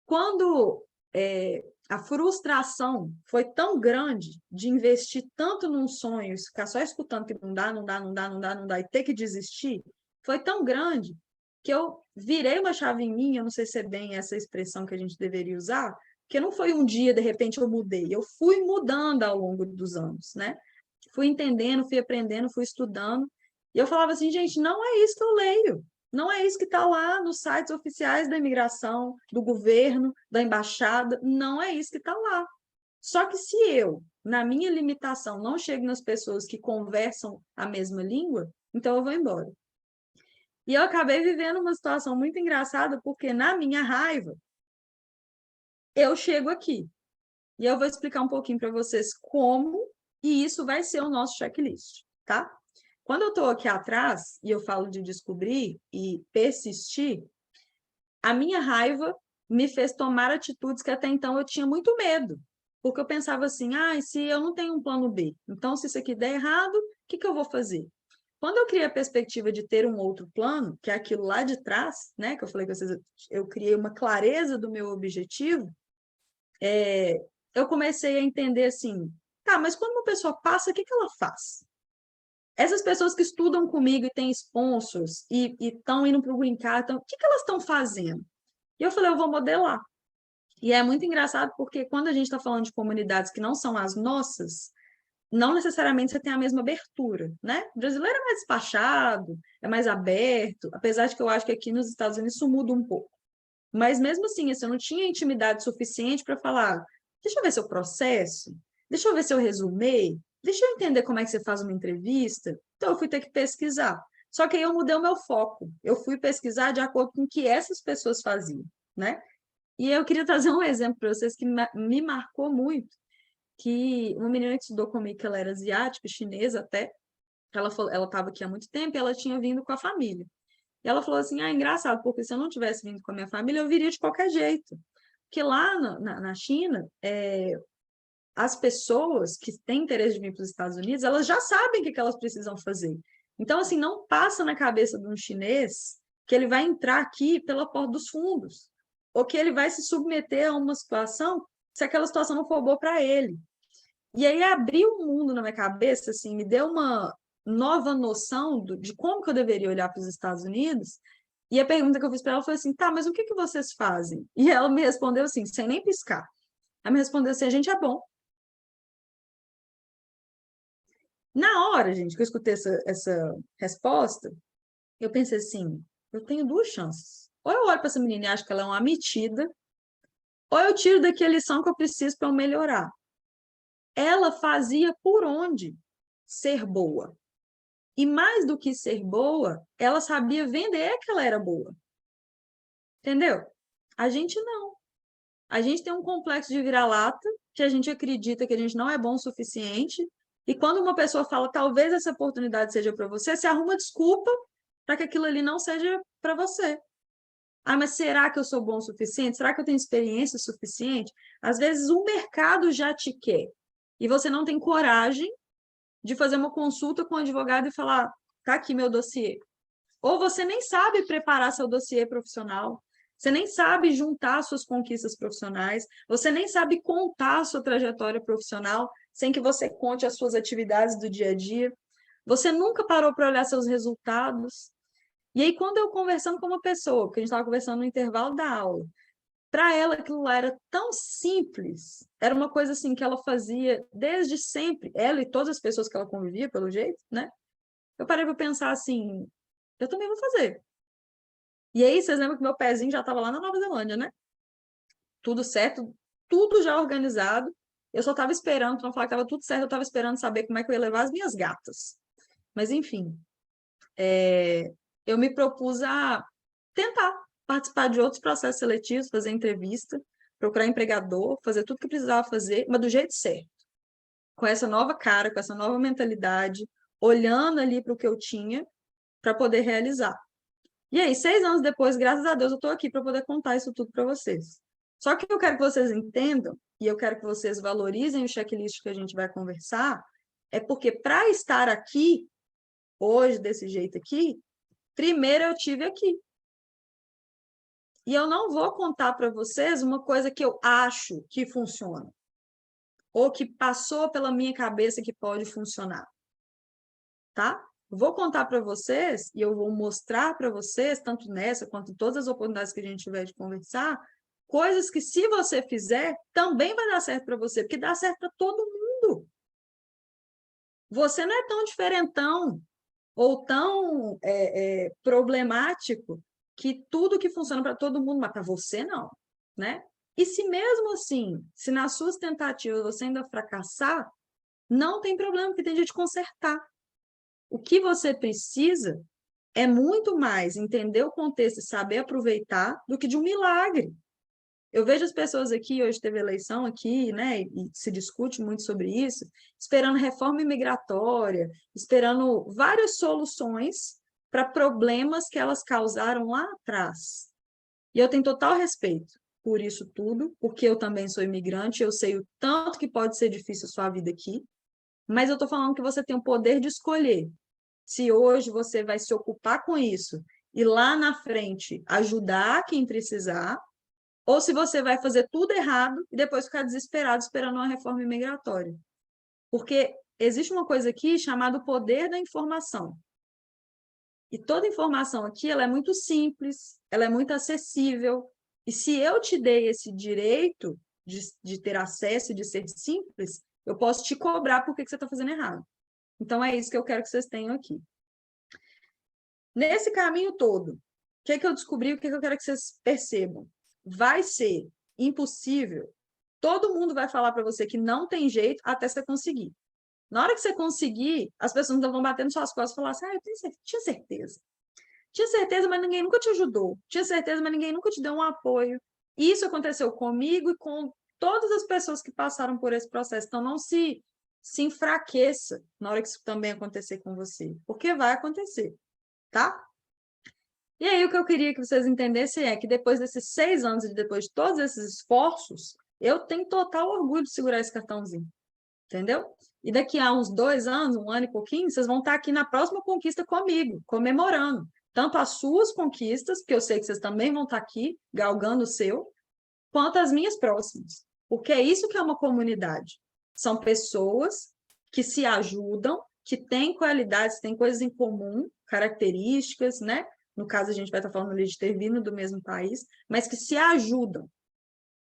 Quando a frustração foi tão grande de investir tanto num sonho, e ficar só escutando que não dá, não dá, não dá, não dá, não dá, e ter que desistir, foi tão grande que eu virei uma chave em mim. Eu não sei se é bem essa expressão que a gente deveria usar, porque não foi um dia, de repente, eu mudei. Eu fui mudando ao longo dos anos, né? Fui entendendo, fui aprendendo, fui estudando. E eu falava assim, gente, não é isso que eu leio. Não é isso que está lá nos sites oficiais da imigração, do governo, da embaixada. Não é isso que está lá. Só que se eu, na minha limitação, não chego nas pessoas que conversam a mesma língua, então eu vou embora. E eu acabei vivendo uma situação muito engraçada, porque na minha raiva, eu chego aqui. E eu vou explicar um pouquinho para vocês como, e isso vai ser o nosso checklist, tá? Quando eu estou aqui atrás e eu falo de descobrir e persistir, a minha raiva me fez tomar atitudes que até então eu tinha muito medo, porque eu pensava assim, se eu não tenho um plano B, então se isso aqui der errado, o que eu vou fazer? Quando eu criei a perspectiva de ter um outro plano, que é aquilo lá de trás, né, que eu falei com vocês, eu criei uma clareza do meu objetivo, eu comecei a entender assim, tá, mas quando uma pessoa passa, o que que ela faz? Essas pessoas que estudam comigo e têm sponsors e estão indo para o Green Card, o que que elas estão fazendo? E eu falei, eu vou modelar. E é muito engraçado porque quando a gente está falando de comunidades que não são as nossas, não necessariamente você tem a mesma abertura, né? O brasileiro é mais despachado, é mais aberto, apesar de que eu acho que aqui nos Estados Unidos isso muda um pouco. Mas mesmo assim, eu não tinha intimidade suficiente para falar, deixa eu ver seu processo, deixa eu ver seu resumê, deixa eu entender como é que você faz uma entrevista. Então, eu fui ter que pesquisar. Só que aí eu mudei o meu foco. Eu fui pesquisar de acordo com o que essas pessoas faziam, né? E eu queria trazer um exemplo para vocês que me marcou muito, que uma menina que estudou comigo, que ela era asiática, chinesa até, ela estava aqui há muito tempo e ela tinha vindo com a família. E ela falou assim, engraçado, porque se eu não tivesse vindo com a minha família, eu viria de qualquer jeito. Porque lá na China, as pessoas que têm interesse de vir para os Estados Unidos, elas já sabem o que elas precisam fazer. Então, assim, não passa na cabeça de um chinês que ele vai entrar aqui pela porta dos fundos, ou que ele vai se submeter a uma situação se aquela situação não for boa para ele. E aí abriu um mundo na minha cabeça, assim, me deu uma nova noção de como que eu deveria olhar para os Estados Unidos. E a pergunta que eu fiz para ela foi assim, tá, mas o que que vocês fazem? E ela me respondeu assim, sem nem piscar. Ela me respondeu assim, a gente é bom. Na hora, gente, que eu escutei essa resposta, eu pensei assim, eu tenho duas chances. Ou eu olho para essa menina e acho que ela é uma metida, ou eu tiro daqui a lição que eu preciso para eu melhorar. Ela fazia por onde ser boa. E mais do que ser boa, ela sabia vender que ela era boa. Entendeu? A gente não. A gente tem um complexo de vira-lata, que a gente acredita que a gente não é bom o suficiente. E quando uma pessoa fala, talvez essa oportunidade seja para você, você arruma desculpa para que aquilo ali não seja para você. Mas será que eu sou bom o suficiente? Será que eu tenho experiência suficiente? Às vezes o mercado já te quer e você não tem coragem de fazer uma consulta com o advogado e falar, tá aqui meu dossiê. Ou você nem sabe preparar seu dossiê profissional, você nem sabe juntar suas conquistas profissionais, você nem sabe contar a sua trajetória profissional sem que você conte as suas atividades do dia a dia. Você nunca parou para olhar seus resultados. E aí, quando eu conversando com uma pessoa, porque a gente estava conversando no intervalo da aula, para ela aquilo lá era tão simples, era uma coisa assim que ela fazia desde sempre, ela e todas as pessoas que ela convivia, pelo jeito, né? Eu parei para pensar assim, eu também vou fazer. E aí, vocês lembram que meu pezinho já estava lá na Nova Zelândia, né? Tudo certo, tudo já organizado. Eu só estava esperando, para não falar que estava tudo certo, eu estava esperando saber como é que eu ia levar as minhas gatas. Mas, enfim, eu me propus a tentar participar de outros processos seletivos, fazer entrevista, procurar empregador, fazer tudo que precisava fazer, mas do jeito certo. Com essa nova cara, com essa nova mentalidade, olhando ali para o que eu tinha para poder realizar. E aí, 6 anos depois, graças a Deus, eu estou aqui para poder contar isso tudo para vocês. Só que eu quero que vocês entendam, e eu quero que vocês valorizem o checklist que a gente vai conversar, é porque para estar aqui, hoje, desse jeito aqui, primeiro eu tive aqui. E eu não vou contar para vocês uma coisa que eu acho que funciona, ou que passou pela minha cabeça que pode funcionar, tá? Vou contar para vocês e eu vou mostrar para vocês, tanto nessa quanto em todas as oportunidades que a gente tiver de conversar, coisas que, se você fizer, também vai dar certo para você, porque dá certo para todo mundo. Você não é tão diferentão ou tão problemático que tudo que funciona para todo mundo, mas para você não, né? E se mesmo assim, se nas suas tentativas você ainda fracassar, não tem problema, porque tem jeito de consertar. O que você precisa é muito mais entender o contexto e saber aproveitar do que de um milagre. Eu vejo as pessoas aqui, hoje teve eleição aqui, né, e se discute muito sobre isso, esperando reforma imigratória, esperando várias soluções para problemas que elas causaram lá atrás. E eu tenho total respeito por isso tudo, porque eu também sou imigrante, eu sei o tanto que pode ser difícil a sua vida aqui, mas eu estou falando que você tem o poder de escolher se hoje você vai se ocupar com isso e lá na frente ajudar quem precisar, ou se você vai fazer tudo errado e depois ficar desesperado esperando uma reforma imigratória. Porque existe uma coisa aqui chamada poder da informação. E toda informação aqui ela é muito simples, ela é muito acessível. E se eu te dei esse direito de ter acesso e de ser simples, eu posso te cobrar por que você está fazendo errado. Então, é isso que eu quero que vocês tenham aqui. Nesse caminho todo, o que eu descobri, o que eu quero que vocês percebam? Vai ser impossível. Todo mundo vai falar para você que não tem jeito até você conseguir. Na hora que você conseguir, as pessoas vão bater nas suas costas e falar assim, eu tinha certeza. Tinha certeza, mas ninguém nunca te ajudou. Tinha certeza, mas ninguém nunca te deu um apoio. E isso aconteceu comigo e com todas as pessoas que passaram por esse processo. Então, não se enfraqueça na hora que isso também acontecer com você. Porque vai acontecer, tá? E aí, o que eu queria que vocês entendessem é que depois desses 6 anos e depois de todos esses esforços, eu tenho total orgulho de segurar esse cartãozinho. Entendeu? E daqui a uns 2 anos, 1 ano e pouquinho, vocês vão estar aqui na próxima conquista comigo, comemorando. Tanto as suas conquistas, que eu sei que vocês também vão estar aqui, galgando o seu, quanto as minhas próximas. Porque é isso que é uma comunidade. São pessoas que se ajudam, que têm qualidades, têm coisas em comum, características, né? No caso, a gente vai estar falando ali de ter vindo do mesmo país, mas que se ajudam.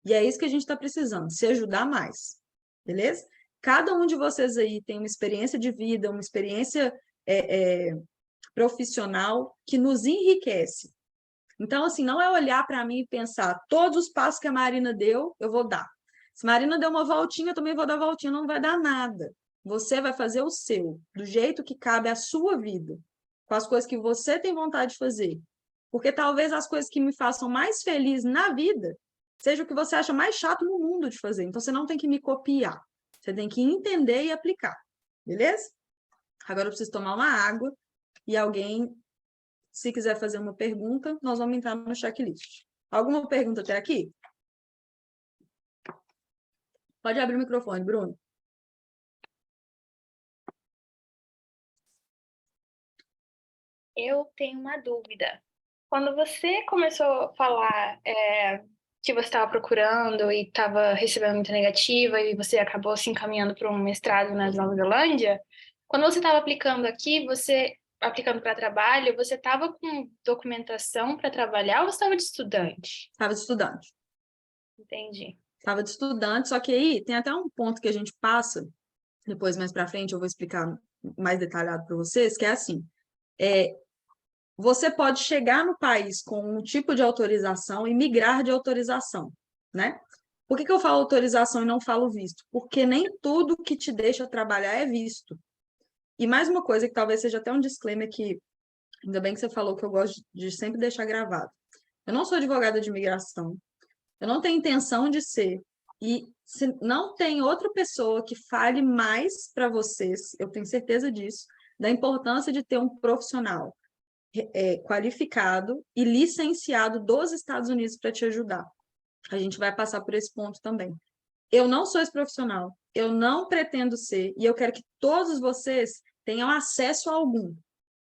E é isso que a gente está precisando, se ajudar mais. Beleza? Cada um de vocês aí tem uma experiência de vida, uma experiência profissional que nos enriquece. Então, assim, não é olhar para mim e pensar todos os passos que a Marina deu, eu vou dar. Se a Marina deu uma voltinha, eu também vou dar voltinha, não vai dar nada. Você vai fazer o seu, do jeito que cabe à sua vida, com as coisas que você tem vontade de fazer. Porque talvez as coisas que me façam mais feliz na vida seja o que você acha mais chato no mundo de fazer. Então, você não tem que me copiar. Você tem que entender e aplicar. Beleza? Agora eu preciso tomar uma água e alguém, se quiser fazer uma pergunta, nós vamos entrar no checklist. Alguma pergunta até aqui? Pode abrir o microfone, Bruno. Eu tenho uma dúvida. Quando você começou a falar que você estava procurando e estava recebendo muita negativa e você acabou se encaminhando para um mestrado na Nova Zelândia, quando você estava aplicando aqui, você aplicando para trabalho, você estava com documentação para trabalhar ou você estava de estudante? Estava de estudante. Entendi. Estava de estudante, só que aí tem até um ponto que a gente passa, depois mais para frente eu vou explicar mais detalhado para vocês, que é assim, você pode chegar no país com um tipo de autorização e migrar de autorização, né? Por que eu falo autorização e não falo visto? Porque nem tudo que te deixa trabalhar é visto. E mais uma coisa que talvez seja até um disclaimer que, ainda bem que você falou que eu gosto de sempre deixar gravado. Eu não sou advogada de imigração, eu não tenho intenção de ser. E se não tem outra pessoa que fale mais para vocês, eu tenho certeza disso, da importância de ter um profissional qualificado e licenciado dos Estados Unidos para te ajudar. A gente vai passar por esse ponto também. Eu não sou esse profissional, eu não pretendo ser, e eu quero que todos vocês tenham acesso a algum,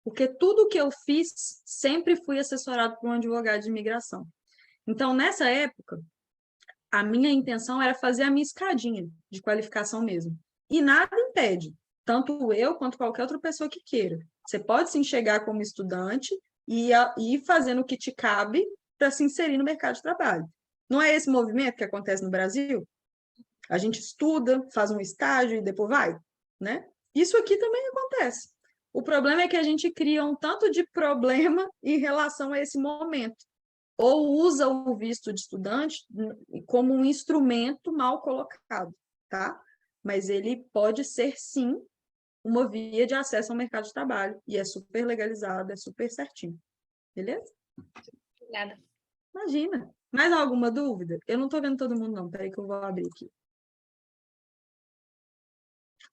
porque tudo que eu fiz sempre fui assessorado por um advogado de imigração. Então, nessa época, a minha intenção era fazer a minha escadinha de qualificação mesmo. E nada impede, tanto eu quanto qualquer outra pessoa que queira. Você pode se enxergar como estudante e ir fazendo o que te cabe para se inserir no mercado de trabalho. Não é esse movimento que acontece no Brasil? A gente estuda, faz um estágio e depois vai, né? Isso aqui também acontece. O problema é que a gente cria um tanto de problema em relação a esse momento, ou usa o visto de estudante como um instrumento mal colocado, tá? Mas ele pode ser, sim, uma via de acesso ao mercado de trabalho, e é super legalizado, é super certinho. Beleza? Obrigada. Imagina. Mais alguma dúvida? Eu não estou vendo todo mundo, não. Peraí que eu vou abrir aqui.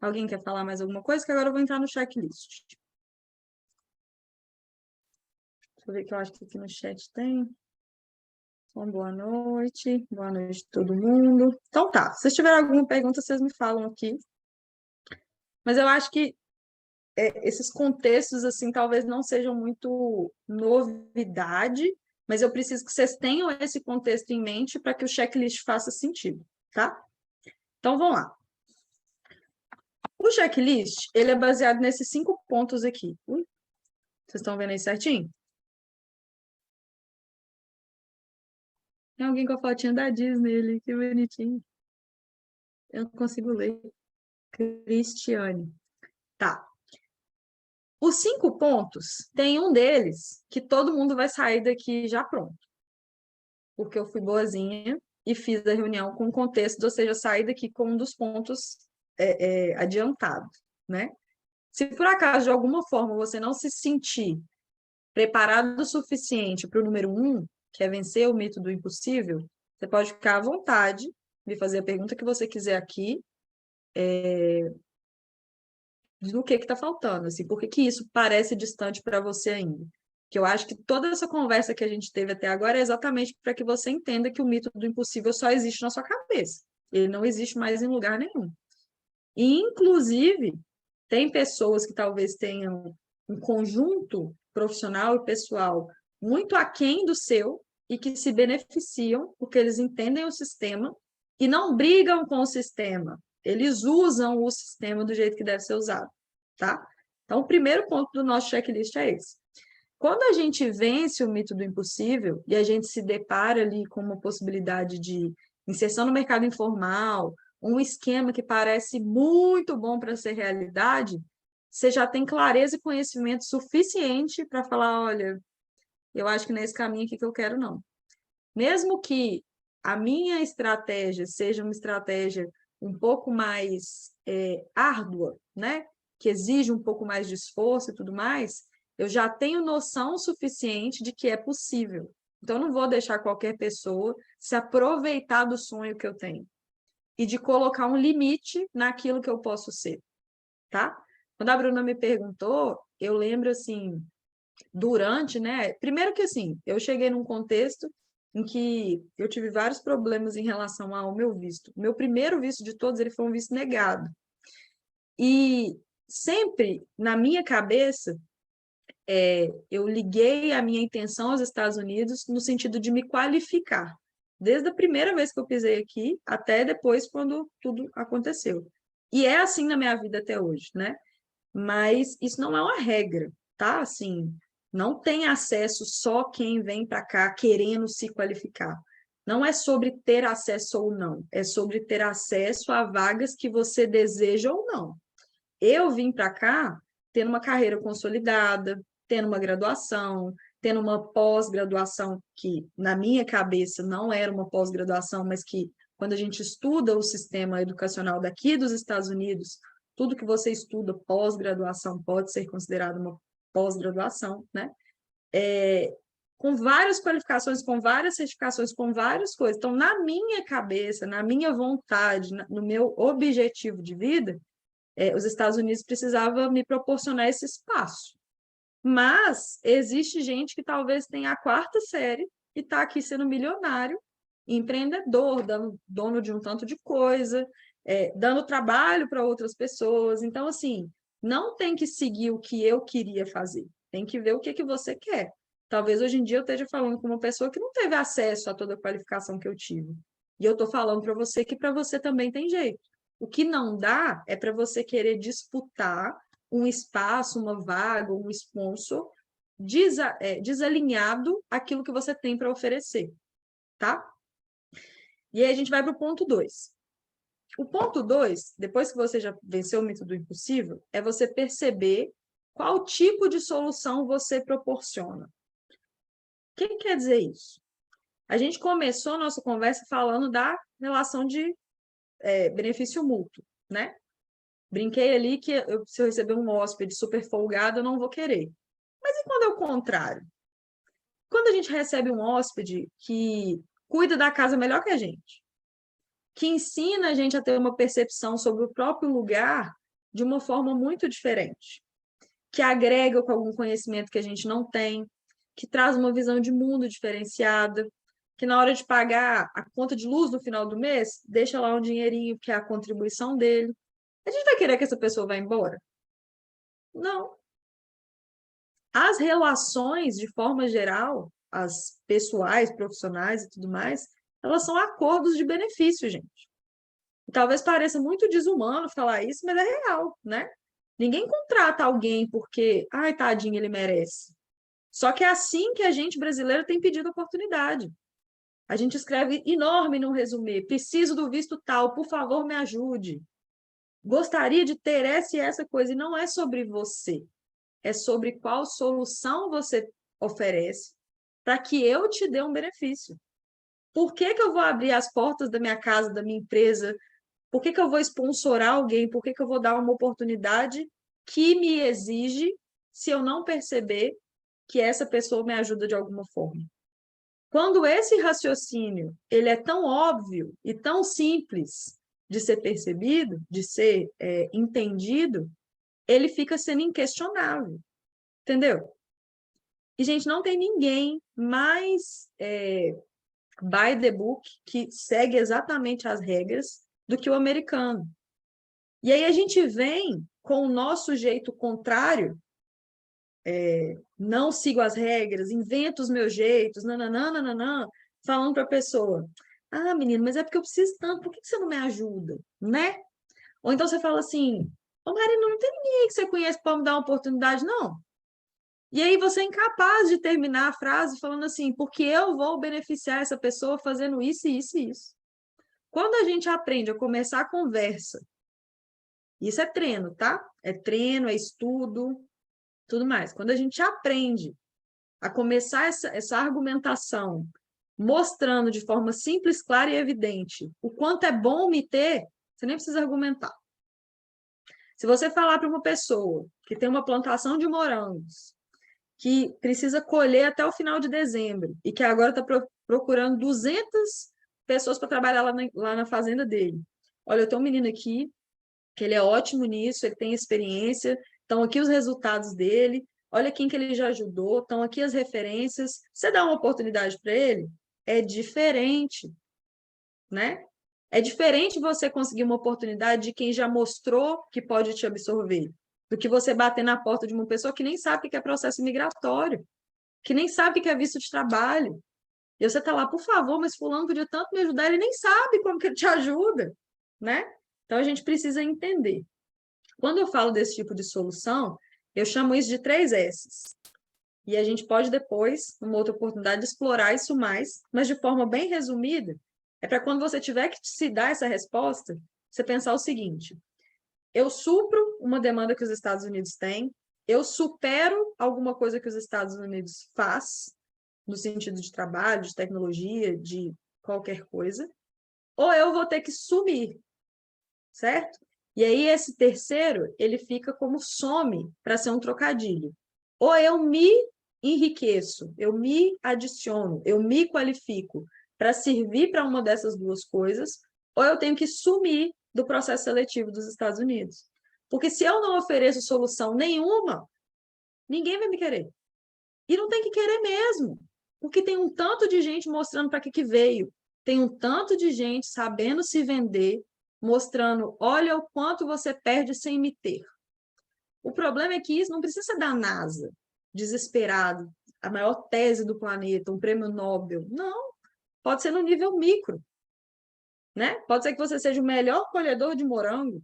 Alguém quer falar mais alguma coisa? Que agora eu vou entrar no checklist. Deixa eu ver que eu acho que aqui no chat tem. Então, boa noite todo mundo. Então tá, se vocês tiverem alguma pergunta, vocês me falam aqui. Mas eu acho que esses contextos, assim, talvez não sejam muito novidade, mas eu preciso que vocês tenham esse contexto em mente para que o checklist faça sentido, tá? Então, vamos lá. O checklist, ele é baseado nesses 5 pontos aqui. Ui, vocês estão vendo aí certinho? Tem alguém com a fotinha da Disney ali, que bonitinho. Eu não consigo ler. Cristiane. Tá. Os 5 pontos, tem um deles que todo mundo vai sair daqui já pronto. Porque eu fui boazinha e fiz a reunião com contexto, ou seja, saí daqui com um dos pontos adiantado, né? Se por acaso, de alguma forma, você não se sentir preparado o suficiente para o número 1, que é vencer o mito do impossível, você pode ficar à vontade, me fazer a pergunta que você quiser aqui, do que está faltando, assim, por que isso parece distante para você ainda? Que eu acho que toda essa conversa que a gente teve até agora é exatamente para que você entenda que o mito do impossível só existe na sua cabeça. Ele não existe mais em lugar nenhum. E, inclusive, tem pessoas que talvez tenham um conjunto profissional e pessoal muito aquém do seu e que se beneficiam porque eles entendem o sistema e não brigam com o sistema. Eles usam o sistema do jeito que deve ser usado, tá? Então, o primeiro ponto do nosso checklist é esse. Quando a gente vence o mito do impossível e a gente se depara ali com uma possibilidade de inserção no mercado informal, um esquema que parece muito bom para ser realidade, você já tem clareza e conhecimento suficiente para falar, olha, eu acho que nesse caminho aqui que eu quero, não. Mesmo que a minha estratégia seja uma estratégia um pouco mais árdua, né? Que exige um pouco mais de esforço e tudo mais, eu já tenho noção suficiente de que é possível. Então, eu não vou deixar qualquer pessoa se aproveitar do sonho que eu tenho e de colocar um limite naquilo que eu posso ser, tá? Quando a Bruna me perguntou, eu lembro assim, durante, né? Primeiro que assim, eu cheguei num contexto em que eu tive vários problemas em relação ao meu visto. O meu primeiro visto de todos, ele foi um visto negado. E sempre na minha cabeça, eu liguei a minha intenção aos Estados Unidos no sentido de me qualificar. Desde a primeira vez que eu pisei aqui, até depois, quando tudo aconteceu. E é assim na minha vida até hoje, né? Mas isso não é uma regra, tá? Assim, não tem acesso só quem vem para cá querendo se qualificar. Não é sobre ter acesso ou não, é sobre ter acesso a vagas que você deseja ou não. Eu vim para cá tendo uma carreira consolidada, tendo uma graduação, tendo uma pós-graduação que, na minha cabeça, não era uma pós-graduação, mas que, quando a gente estuda o sistema educacional daqui dos Estados Unidos, tudo que você estuda pós-graduação pode ser considerado uma pós-graduação, né? Com várias qualificações, com várias certificações, com várias coisas. Então, na minha cabeça, na minha vontade, no meu objetivo de vida, os Estados Unidos precisava me proporcionar esse espaço. Mas existe gente que talvez tenha a 4ª série e está aqui sendo milionário, empreendedor, dono de um tanto de coisa, dando trabalho para outras pessoas. Então, assim, não tem que seguir o que eu queria fazer, tem que ver o que você quer. Talvez hoje em dia eu esteja falando com uma pessoa que não teve acesso a toda a qualificação que eu tive. E eu estou falando para você que para você também tem jeito. O que não dá é para você querer disputar um espaço, uma vaga, um sponsor desalinhado àquilo que você tem para oferecer, tá? E aí a gente vai para o ponto 2. O ponto 2, depois que você já venceu o mito do impossível, é você perceber qual tipo de solução você proporciona. O que quer dizer isso? A gente começou a nossa conversa falando da relação de benefício mútuo, né? Brinquei ali que se eu receber um hóspede super folgado, eu não vou querer. Mas e quando é o contrário? Quando a gente recebe um hóspede que cuida da casa melhor que a gente, que ensina a gente a ter uma percepção sobre o próprio lugar de uma forma muito diferente, que agrega com algum conhecimento que a gente não tem, que traz uma visão de mundo diferenciada, que na hora de pagar a conta de luz no final do mês, deixa lá um dinheirinho que é a contribuição dele. A gente vai querer que essa pessoa vá embora? Não. As relações, de forma geral, as pessoais, profissionais e tudo mais, elas são acordos de benefício, gente. Talvez pareça muito desumano falar isso, mas é real, né? Ninguém contrata alguém porque, ai, tadinho, ele merece. Só que é assim que a gente brasileiro tem pedido oportunidade. A gente escreve enorme no resumê: preciso do visto tal, por favor, me ajude. Gostaria de ter essa e essa coisa, e não é sobre você, é sobre qual solução você oferece para que eu te dê um benefício. Por que que eu vou abrir as portas da minha casa, da minha empresa? Por que que eu vou sponsorar alguém? Por que que eu vou dar uma oportunidade que me exige se eu não perceber que essa pessoa me ajuda de alguma forma? Quando esse raciocínio ele é tão óbvio e tão simples de ser percebido, de ser entendido, ele fica sendo inquestionável, entendeu? E, gente, não tem ninguém mais by the book que segue exatamente as regras do que o americano. E aí a gente vem com o nosso jeito contrário, não sigo as regras, invento os meus jeitos, nananã, falando para a pessoa: ah, menino, mas é porque eu preciso tanto, por que você não me ajuda? Né? Ou então você fala assim: ô, Marina, não tem ninguém que você conhece para me dar uma oportunidade, não. E aí você é incapaz de terminar a frase falando assim: porque eu vou beneficiar essa pessoa fazendo isso, isso e isso. Quando a gente aprende a começar a conversa, isso é treino, tá? É treino, é estudo, tudo mais. Quando a gente aprende a começar essa argumentação, mostrando de forma simples, clara e evidente o quanto é bom me ter, você nem precisa argumentar. Se você falar para uma pessoa que tem uma plantação de morangos, que precisa colher até o final de dezembro e que agora está procurando 200 pessoas para trabalhar lá na fazenda dele. Olha, eu tenho um menino aqui que ele é ótimo nisso, ele tem experiência, estão aqui os resultados dele, olha quem que ele já ajudou, estão aqui as referências. Você dá uma oportunidade para ele, é diferente, né? É diferente você conseguir uma oportunidade de quem já mostrou que pode te absorver, do que você bater na porta de uma pessoa que nem sabe o que é processo migratório, que nem sabe o que é visto de trabalho. E você está lá, por favor, mas fulano podia tanto me ajudar, ele nem sabe como que ele te ajuda, né? Então a gente precisa entender. Quando eu falo desse tipo de solução, eu chamo isso de 3 S's. E a gente pode depois, numa outra oportunidade, explorar isso mais, mas de forma bem resumida, é para quando você tiver que se dar essa resposta, você pensar o seguinte: eu supro uma demanda que os Estados Unidos têm, eu supero alguma coisa que os Estados Unidos faz, no sentido de trabalho, de tecnologia, de qualquer coisa, ou eu vou ter que sumir, certo? E aí esse terceiro, ele fica como some para ser um trocadilho. Ou eu me enriqueço, eu me adiciono, eu me qualifico para servir para uma dessas duas coisas, ou eu tenho que sumir do processo seletivo dos Estados Unidos. Porque se eu não ofereço solução nenhuma, ninguém vai me querer. E não tem que querer mesmo, porque tem um tanto de gente mostrando para que veio, tem um tanto de gente sabendo se vender, mostrando: olha o quanto você perde sem me ter. O problema é que isso não precisa ser da NASA, desesperado, a maior tese do planeta, um prêmio Nobel. Não, pode ser no nível micro, né? Pode ser que você seja o melhor colhedor de morango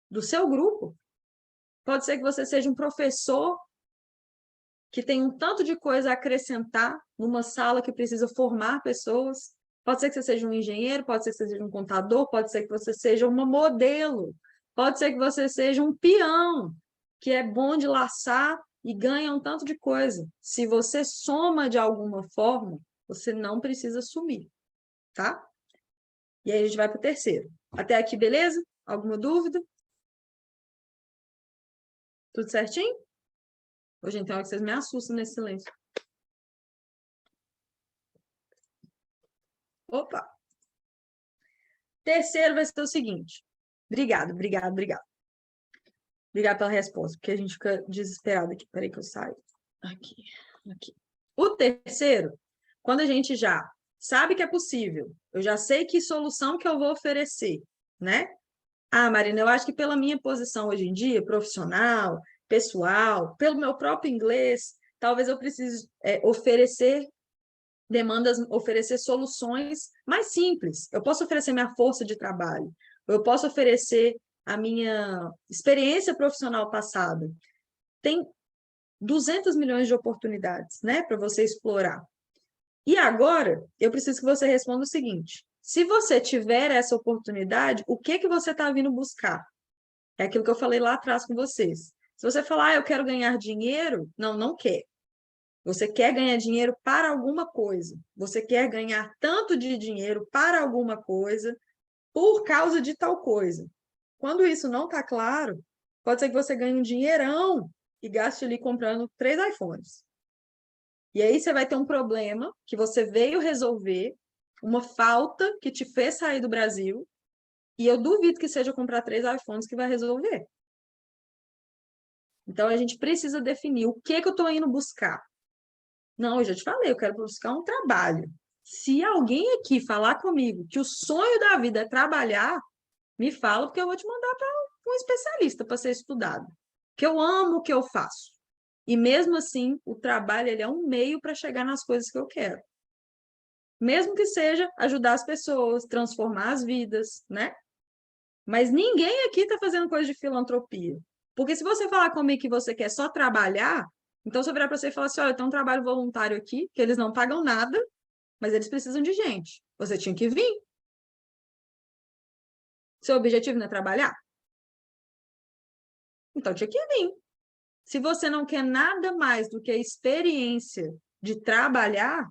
do seu grupo. Pode ser que você seja um professor que tem um tanto de coisa a acrescentar numa sala que precisa formar pessoas. Pode ser que você seja um engenheiro, pode ser que você seja um contador, pode ser que você seja uma modelo, pode ser que você seja um peão, que é bom de laçar e ganha um tanto de coisa. Se você soma de alguma forma, você não precisa sumir, tá? E aí a gente vai para o terceiro. Até aqui, beleza? Alguma dúvida? Tudo certinho? Hoje, então, é que vocês me assustam nesse silêncio. Opa! Terceiro vai ser o seguinte. Obrigado. Obrigado pela resposta, porque a gente fica desesperado aqui. Peraí que eu saio. Aqui. O terceiro, quando a gente já sabe que é possível, eu já sei que solução que eu vou oferecer, né? Ah, Marina, eu acho que pela minha posição hoje em dia, profissional, pessoal, pelo meu próprio inglês, talvez eu precise oferecer demandas, oferecer soluções mais simples. Eu posso oferecer minha força de trabalho, eu posso oferecer a minha experiência profissional passada. Tem 200 milhões de oportunidades, né, para você explorar. E agora, eu preciso que você responda o seguinte: se você tiver essa oportunidade, o que você está vindo buscar? É aquilo que eu falei lá atrás com vocês. Se você falar, eu quero ganhar dinheiro, não quer. Você quer ganhar dinheiro para alguma coisa. Você quer ganhar tanto de dinheiro para alguma coisa por causa de tal coisa. Quando isso não está claro, pode ser que você ganhe um dinheirão e gaste ali comprando 3 iPhones. E aí você vai ter um problema que você veio resolver, uma falta que te fez sair do Brasil, e eu duvido que seja comprar 3 iPhones que vai resolver. Então, a gente precisa definir o que eu estou indo buscar. Não, eu já te falei, eu quero buscar um trabalho. Se alguém aqui falar comigo que o sonho da vida é trabalhar, me fala, porque eu vou te mandar para um especialista para ser estudado. Que eu amo o que eu faço. E mesmo assim, o trabalho ele é um meio para chegar nas coisas que eu quero. Mesmo que seja ajudar as pessoas, transformar as vidas, né? Mas ninguém aqui está fazendo coisa de filantropia. Porque se você falar comigo que você quer só trabalhar, então se eu virar para você e falar assim, olha, tem um trabalho voluntário aqui, que eles não pagam nada, mas eles precisam de gente. Você tinha que vir. Seu objetivo não é trabalhar? Então tinha que vir. Se você não quer nada mais do que a experiência de trabalhar,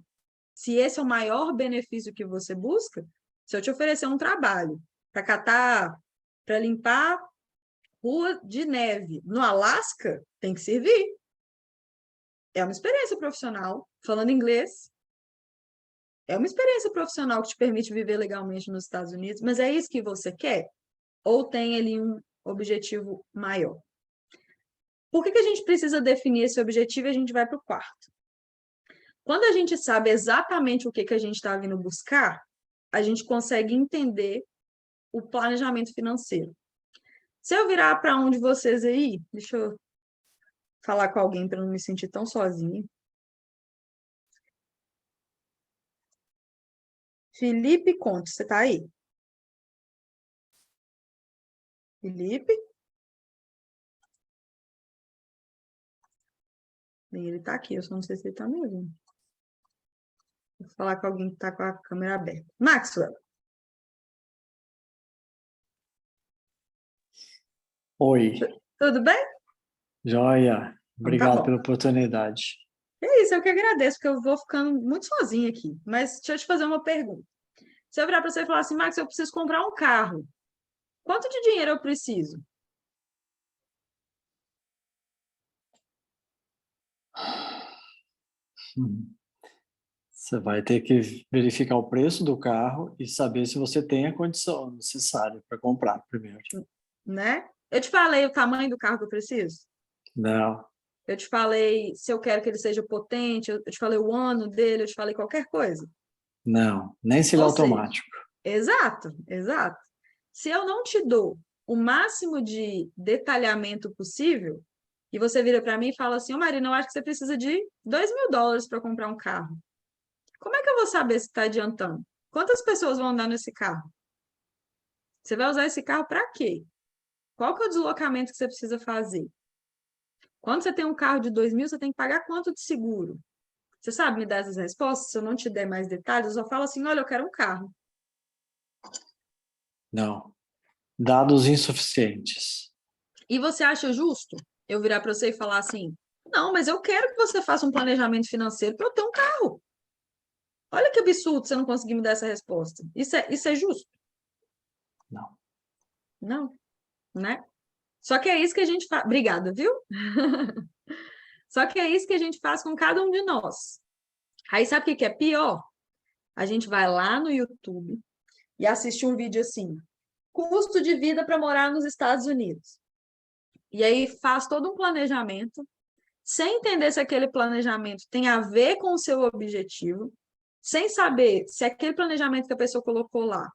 se esse é o maior benefício que você busca, se eu te oferecer um trabalho para catar, para limpar rua de neve no Alasca, tem que servir. É uma experiência profissional, falando inglês. É uma experiência profissional que te permite viver legalmente nos Estados Unidos, mas é isso que você quer? Ou tem ali um objetivo maior? Por que a gente precisa definir esse objetivo e a gente vai para o quarto? Quando a gente sabe exatamente o que a gente está vindo buscar, a gente consegue entender o planejamento financeiro. Se eu virar para um de vocês aí, deixa eu falar com alguém para não me sentir tão sozinha. Felipe Conte, você está aí? Felipe? Bem, ele está aqui, eu só não sei se ele está me ouvindo. Vou falar com alguém que está com a câmera aberta. Maxwell. Oi, Tudo bem? joia. Então tá Obrigado bom. pela oportunidade. É isso, eu que agradeço, porque eu vou ficando muito sozinha aqui. Mas deixa eu te fazer uma pergunta. Se eu virar para você e falar assim, Max, eu preciso comprar um carro. Quanto de dinheiro eu preciso? Hum. Você vai ter que verificar o preço do carro e saber se você tem a condição necessária para comprar primeiro. Né? Eu te falei o tamanho do carro que eu preciso? Não, Eu te falei se eu quero que ele seja potente, eu te falei o ano dele, eu te falei qualquer coisa. não, nem se ele é Ou seja, automático. exato, exato. Se eu não te dou o máximo de detalhamento possível, e você vira para mim e fala assim, ô Marina, eu acho que você precisa de $2.000 para comprar um carro. Como é que eu vou saber se está adiantando? Quantas pessoas vão andar nesse carro? Você vai usar esse carro para quê? Qual que é o deslocamento que você precisa fazer? Quando você tem um carro de 2.000, você tem que pagar quanto de seguro? Você sabe me dar essas respostas? Se eu não te der mais detalhes, eu só falo assim, olha, eu quero um carro. Não. Dados insuficientes. E você acha justo eu virar para você e falar assim, não, mas eu quero que você faça um planejamento financeiro para eu ter um carro. Olha que absurdo você não conseguir me dar essa resposta. Isso é justo? Não. Não, né? Só que é isso que a gente faz. Obrigada, viu? Só que é isso que a gente faz com cada um de nós. Aí sabe o que é pior? A gente vai lá no YouTube e assiste um vídeo assim: custo de vida para morar nos Estados Unidos. E aí faz todo um planejamento, sem entender se aquele planejamento tem a ver com o seu objetivo, sem saber se aquele planejamento que a pessoa colocou lá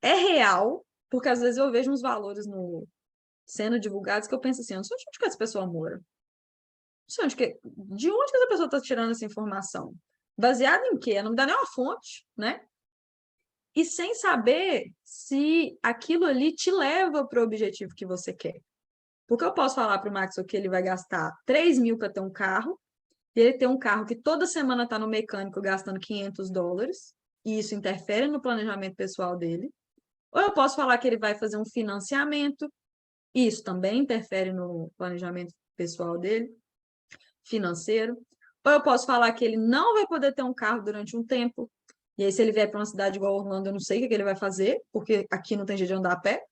é real, porque às vezes eu vejo uns valores sendo divulgados que eu penso assim, eu não sei onde que essa pessoa mora. Não sei de onde que essa pessoa está tirando essa informação? Baseado em quê? Não me dá nem uma fonte, né? E sem saber se aquilo ali te leva para o objetivo que você quer. Porque eu posso falar para o Max que ele vai gastar 3 mil para ter um carro, e ele tem um carro que toda semana está no mecânico gastando $500, e isso interfere no planejamento pessoal dele. Ou eu posso falar que ele vai fazer um financiamento, e isso também interfere no planejamento pessoal dele, financeiro. Ou eu posso falar que ele não vai poder ter um carro durante um tempo, e aí se ele vier para uma cidade igual Orlando, eu não sei o que ele vai fazer, porque aqui não tem jeito de andar a pé.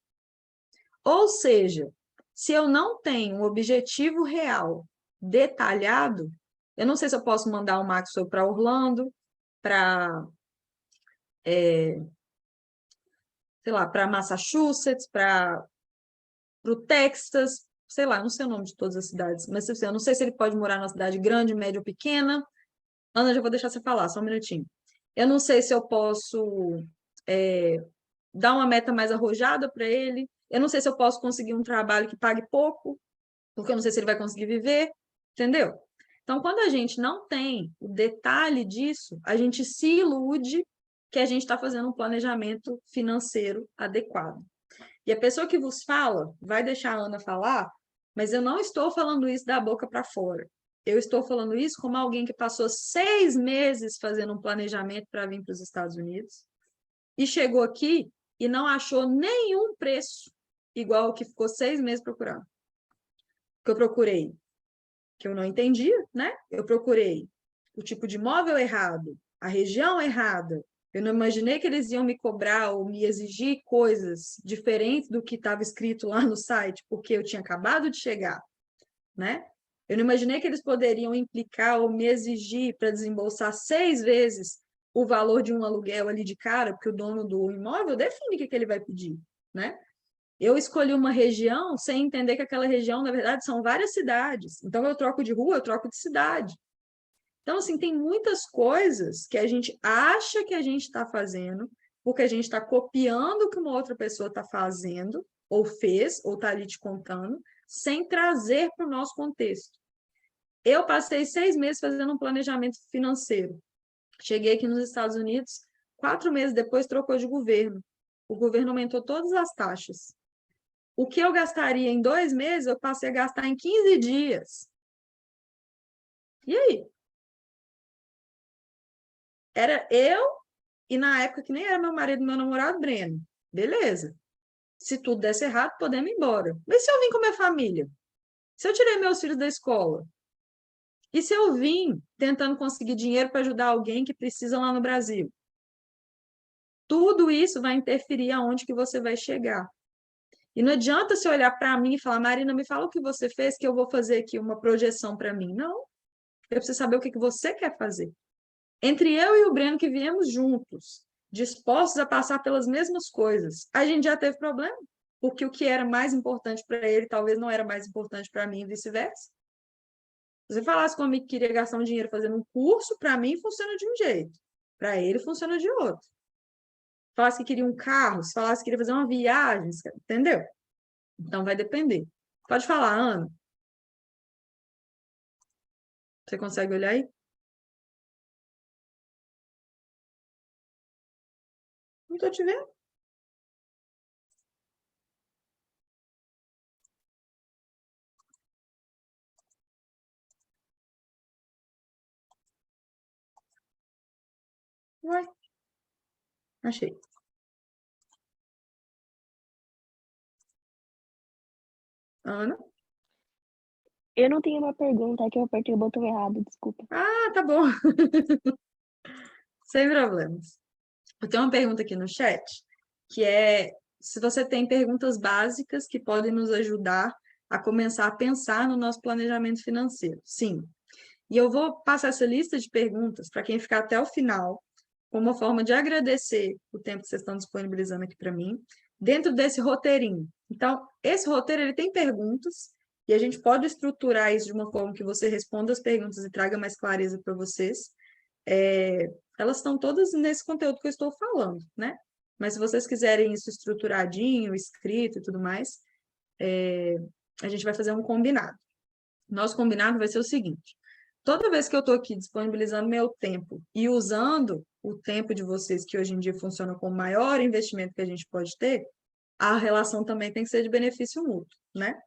Ou seja, se eu não tenho um objetivo real detalhado, eu não sei se eu posso mandar o Maxwell para Orlando, para, sei lá, para Massachusetts, para o Texas, sei lá, não sei o nome de todas as cidades, mas assim, eu não sei se ele pode morar numa cidade grande, média ou pequena. Ana, já vou deixar você falar, só um minutinho. Eu não sei se eu posso dar uma meta mais arrojada para ele. Eu não sei se eu posso conseguir um trabalho que pague pouco, porque eu não sei se ele vai conseguir viver, entendeu? Então, quando a gente não tem o detalhe disso, a gente se ilude que a gente está fazendo um planejamento financeiro adequado. E a pessoa que vos fala vai deixar a Ana falar, mas eu não estou falando isso da boca para fora. Eu estou falando isso como alguém que passou 6 meses fazendo um planejamento para vir para os Estados Unidos e chegou aqui e não achou nenhum preço igual ao que ficou 6 meses procurando. Que eu procurei, que eu não entendia, né? Eu procurei o tipo de imóvel errado, a região errada. Eu não imaginei que eles iam me cobrar ou me exigir coisas diferentes do que estava escrito lá no site, porque eu tinha acabado de chegar, né? Eu não imaginei que eles poderiam implicar ou me exigir para desembolsar 6 vezes o valor de um aluguel ali de cara, porque o dono do imóvel define o que ele vai pedir, né? Eu escolhi uma região sem entender que aquela região, na verdade, são várias cidades. Então, eu troco de rua, eu troco de cidade. Então, assim, tem muitas coisas que a gente acha que a gente está fazendo, porque a gente está copiando o que uma outra pessoa está fazendo, ou fez, ou está ali te contando, sem trazer para o nosso contexto. Eu passei 6 meses fazendo um planejamento financeiro. Cheguei aqui nos Estados Unidos, 4 meses depois trocou de governo. O governo aumentou todas as taxas. O que eu gastaria em 2 meses, eu passei a gastar em 15 dias. E aí? Era eu, e na época que nem era meu marido, meu namorado, Breno. Beleza. Se tudo desse errado, podemos ir embora. Mas se eu vim com minha família? Se eu tirei meus filhos da escola? E se eu vim tentando conseguir dinheiro para ajudar alguém que precisa lá no Brasil? Tudo isso vai interferir aonde que você vai chegar. E não adianta você olhar para mim e falar, Marina, me fala o que você fez, que eu vou fazer aqui uma projeção para mim. Não. Eu preciso saber o que você quer fazer. Entre eu e o Breno, que viemos juntos, dispostos a passar pelas mesmas coisas, a gente já teve problema, porque o que era mais importante para ele talvez não era mais importante para mim e vice-versa. Se você falasse comigo que queria gastar um dinheiro fazendo um curso, para mim funciona de um jeito, para ele funciona de outro. Se falasse que queria um carro, se falasse que queria fazer uma viagem, entendeu? Então vai depender. Pode falar, Ana. Você consegue olhar aí? Não estou te vendo. Uai. Achei. Ana? Eu não tenho uma pergunta, é que eu apertei o botão errado, desculpa. Ah, tá bom. Sem problemas. Eu tenho uma pergunta aqui no chat, que é se você tem perguntas básicas que podem nos ajudar a começar a pensar no nosso planejamento financeiro. Sim. E eu vou passar essa lista de perguntas para quem ficar até o final, como uma forma de agradecer o tempo que vocês estão disponibilizando aqui para mim, dentro desse roteirinho. Então, esse roteiro ele tem perguntas, e a gente pode estruturar isso de uma forma que você responda as perguntas e traga mais clareza para vocês. Elas estão todas nesse conteúdo que eu estou falando, né? Mas se vocês quiserem isso estruturadinho, escrito e tudo mais, a gente vai fazer um combinado. Nosso combinado vai ser o seguinte: toda vez que eu estou aqui disponibilizando meu tempo e usando o tempo de vocês, que hoje em dia funciona como o maior investimento que a gente pode ter, a relação também tem que ser de benefício mútuo, né?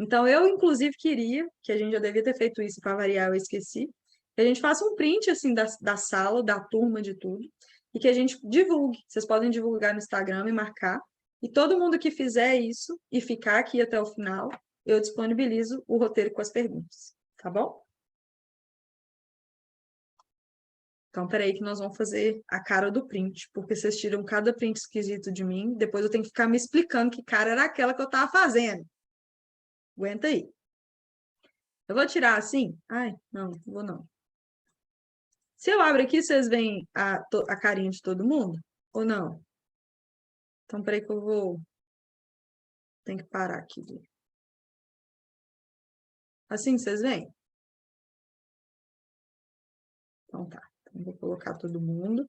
Então, eu, inclusive, queria, que a gente já devia ter feito isso, para variar, eu esqueci, que a gente faça um print, assim, da sala, da turma, de tudo, e que a gente divulgue. Vocês podem divulgar no Instagram e marcar, e todo mundo que fizer isso e ficar aqui até o final, eu disponibilizo o roteiro com as perguntas, tá bom? Então, peraí que nós vamos fazer a cara do print, porque vocês tiram cada print esquisito de mim, depois eu tenho que ficar me explicando que cara era aquela que eu estava fazendo. Aguenta aí. Eu vou tirar assim? Ai, não vou não. Se eu abro aqui, vocês veem a carinha de todo mundo? Ou não? Então, peraí que eu vou... Tem que parar aqui. Assim vocês veem? Então tá. Então, vou colocar todo mundo.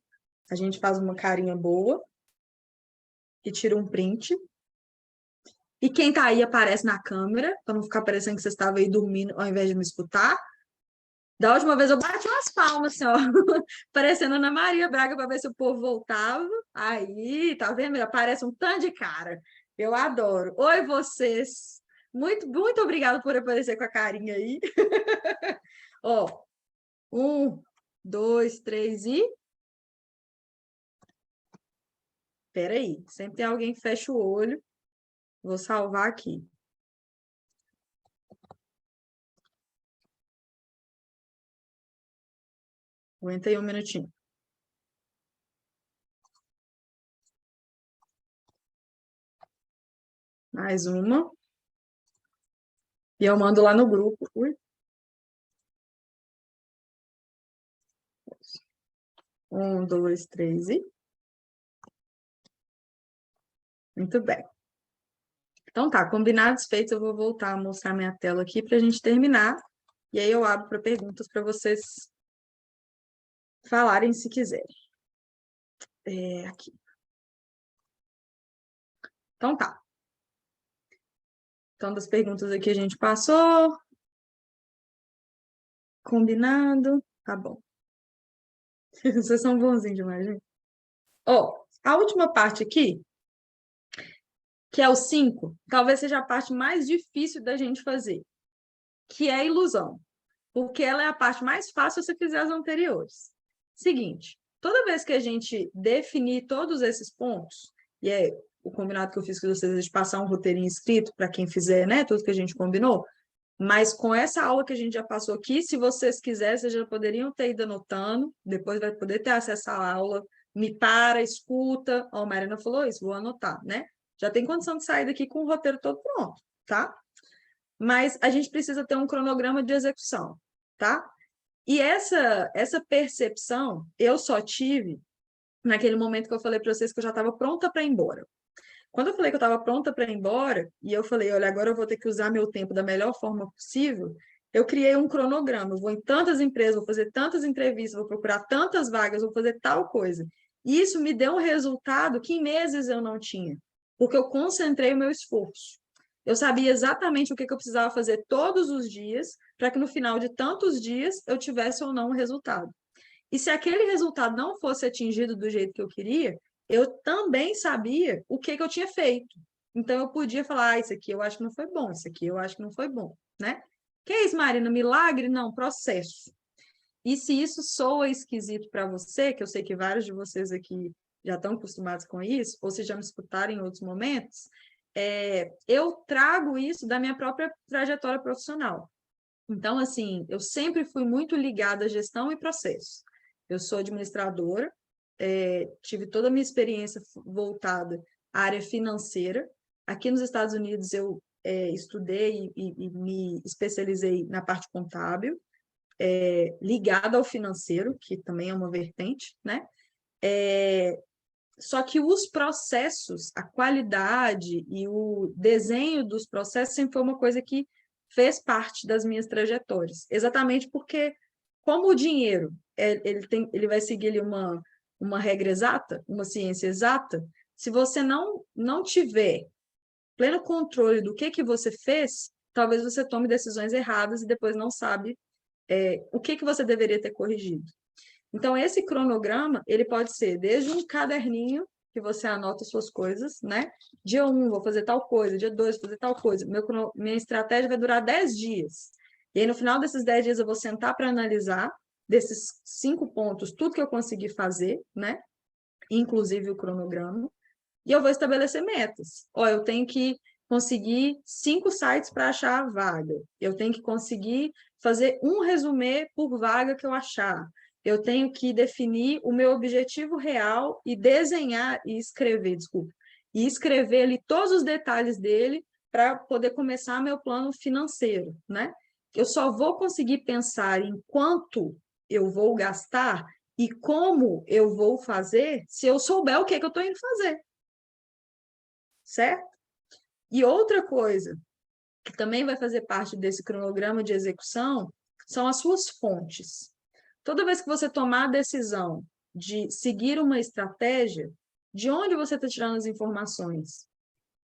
A gente faz uma carinha boa. E tira um print. E quem tá aí aparece na câmera, para não ficar parecendo que vocês estavam aí dormindo ao invés de me escutar. Da última vez eu bati umas palmas, assim, ó, parecendo Ana Maria Braga, para ver se o povo voltava. Aí, tá vendo? Aparece um tanto de cara. Eu adoro. Oi, vocês. Muito, muito obrigada por aparecer com a carinha aí. Ó, 1, 2, 3 e... Peraí, sempre tem alguém que fecha o olho. Vou salvar aqui. Aguenta aí um minutinho. Mais uma. E eu mando lá no grupo. Ui. 1, 2, 3 e... Muito bem. Então tá, combinados feitos, eu vou voltar a mostrar minha tela aqui para a gente terminar. E aí eu abro para perguntas para vocês falarem se quiserem. Aqui. Então tá. Então, das perguntas aqui a gente passou. Combinado. Tá bom. Vocês são bonzinhos demais, gente. Ó, a última parte aqui, que é o 5, talvez seja a parte mais difícil da gente fazer, que é a ilusão. Porque ela é a parte mais fácil se você fizer as anteriores. Seguinte, toda vez que a gente definir todos esses pontos, e é o combinado que eu fiz com vocês de passar um roteirinho escrito para quem fizer, né, tudo que a gente combinou, mas com essa aula que a gente já passou aqui, se vocês quiserem, vocês já poderiam ter ido anotando, depois vai poder ter acesso à aula, me para, escuta, ó, a Mariana falou isso, vou anotar, né? Já tem condição de sair daqui com o roteiro todo pronto, tá? Mas a gente precisa ter um cronograma de execução, tá? E essa percepção eu só tive naquele momento que eu falei para vocês que eu já estava pronta para ir embora. Quando eu falei que eu estava pronta para ir embora, e eu falei, olha, agora eu vou ter que usar meu tempo da melhor forma possível, eu criei um cronograma, eu vou em tantas empresas, vou fazer tantas entrevistas, vou procurar tantas vagas, vou fazer tal coisa. E isso me deu um resultado que em meses eu não tinha, porque eu concentrei o meu esforço. Eu sabia exatamente o que eu precisava fazer todos os dias, para que no final de tantos dias eu tivesse ou não um resultado. E se aquele resultado não fosse atingido do jeito que eu queria, eu também sabia o que eu tinha feito. Então, eu podia falar, isso aqui eu acho que não foi bom, isso aqui eu acho que não foi bom, né? Que é isso, Marina? Milagre? Não, processo. E se isso soa esquisito para você, que eu sei que vários de vocês aqui já estão acostumados com isso, ou se já me escutaram em outros momentos, eu trago isso da minha própria trajetória profissional. Então, assim, eu sempre fui muito ligada à gestão e processo. Eu sou administradora, tive toda a minha experiência voltada à área financeira. Aqui nos Estados Unidos, eu estudei e me especializei na parte contábil, ligada ao financeiro, que também é uma vertente, né? Só que os processos, a qualidade e o desenho dos processos sempre foi uma coisa que fez parte das minhas trajetórias. Exatamente porque, como o dinheiro ele vai seguir ali uma regra exata, uma ciência exata, se você não tiver pleno controle do que você fez, talvez você tome decisões erradas e depois não sabe o que você deveria ter corrigido. Então, esse cronograma, ele pode ser desde um caderninho que você anota suas coisas, né? Dia 1, vou fazer tal coisa, dia 2, vou fazer tal coisa. Minha estratégia vai durar 10 dias. E aí, no final desses 10 dias, eu vou sentar para analisar desses 5 pontos, tudo que eu consegui fazer, né? Inclusive o cronograma. E eu vou estabelecer metas. Ó, eu tenho que conseguir 5 sites para achar a vaga. Eu tenho que conseguir fazer um resumê por vaga que eu achar. Eu tenho que definir o meu objetivo real e desenhar e escrever, desculpa, e escrever ali todos os detalhes dele para poder começar meu plano financeiro, né? Eu só vou conseguir pensar em quanto eu vou gastar e como eu vou fazer se eu souber o que eu estou indo fazer. Certo? E outra coisa que também vai fazer parte desse cronograma de execução são as suas fontes. Toda vez que você tomar a decisão de seguir uma estratégia, de onde você está tirando as informações?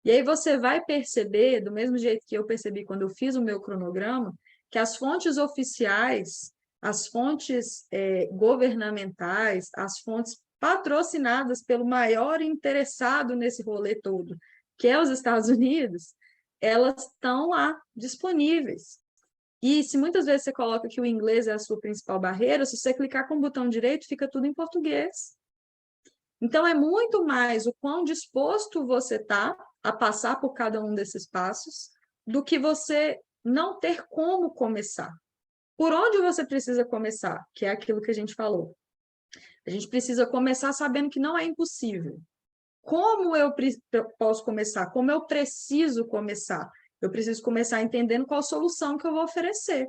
E aí você vai perceber, do mesmo jeito que eu percebi quando eu fiz o meu cronograma, que as fontes oficiais, as fontes governamentais, as fontes patrocinadas pelo maior interessado nesse rolê todo, que é os Estados Unidos, elas estão lá disponíveis. E se muitas vezes você coloca que o inglês é a sua principal barreira, se você clicar com o botão direito, fica tudo em português. Então, é muito mais o quão disposto você está a passar por cada um desses passos do que você não ter como começar. Por onde você precisa começar? Que é aquilo que a gente falou. A gente precisa começar sabendo que não é impossível. Como eu posso começar? Como eu preciso começar? Eu preciso começar entendendo qual solução que eu vou oferecer.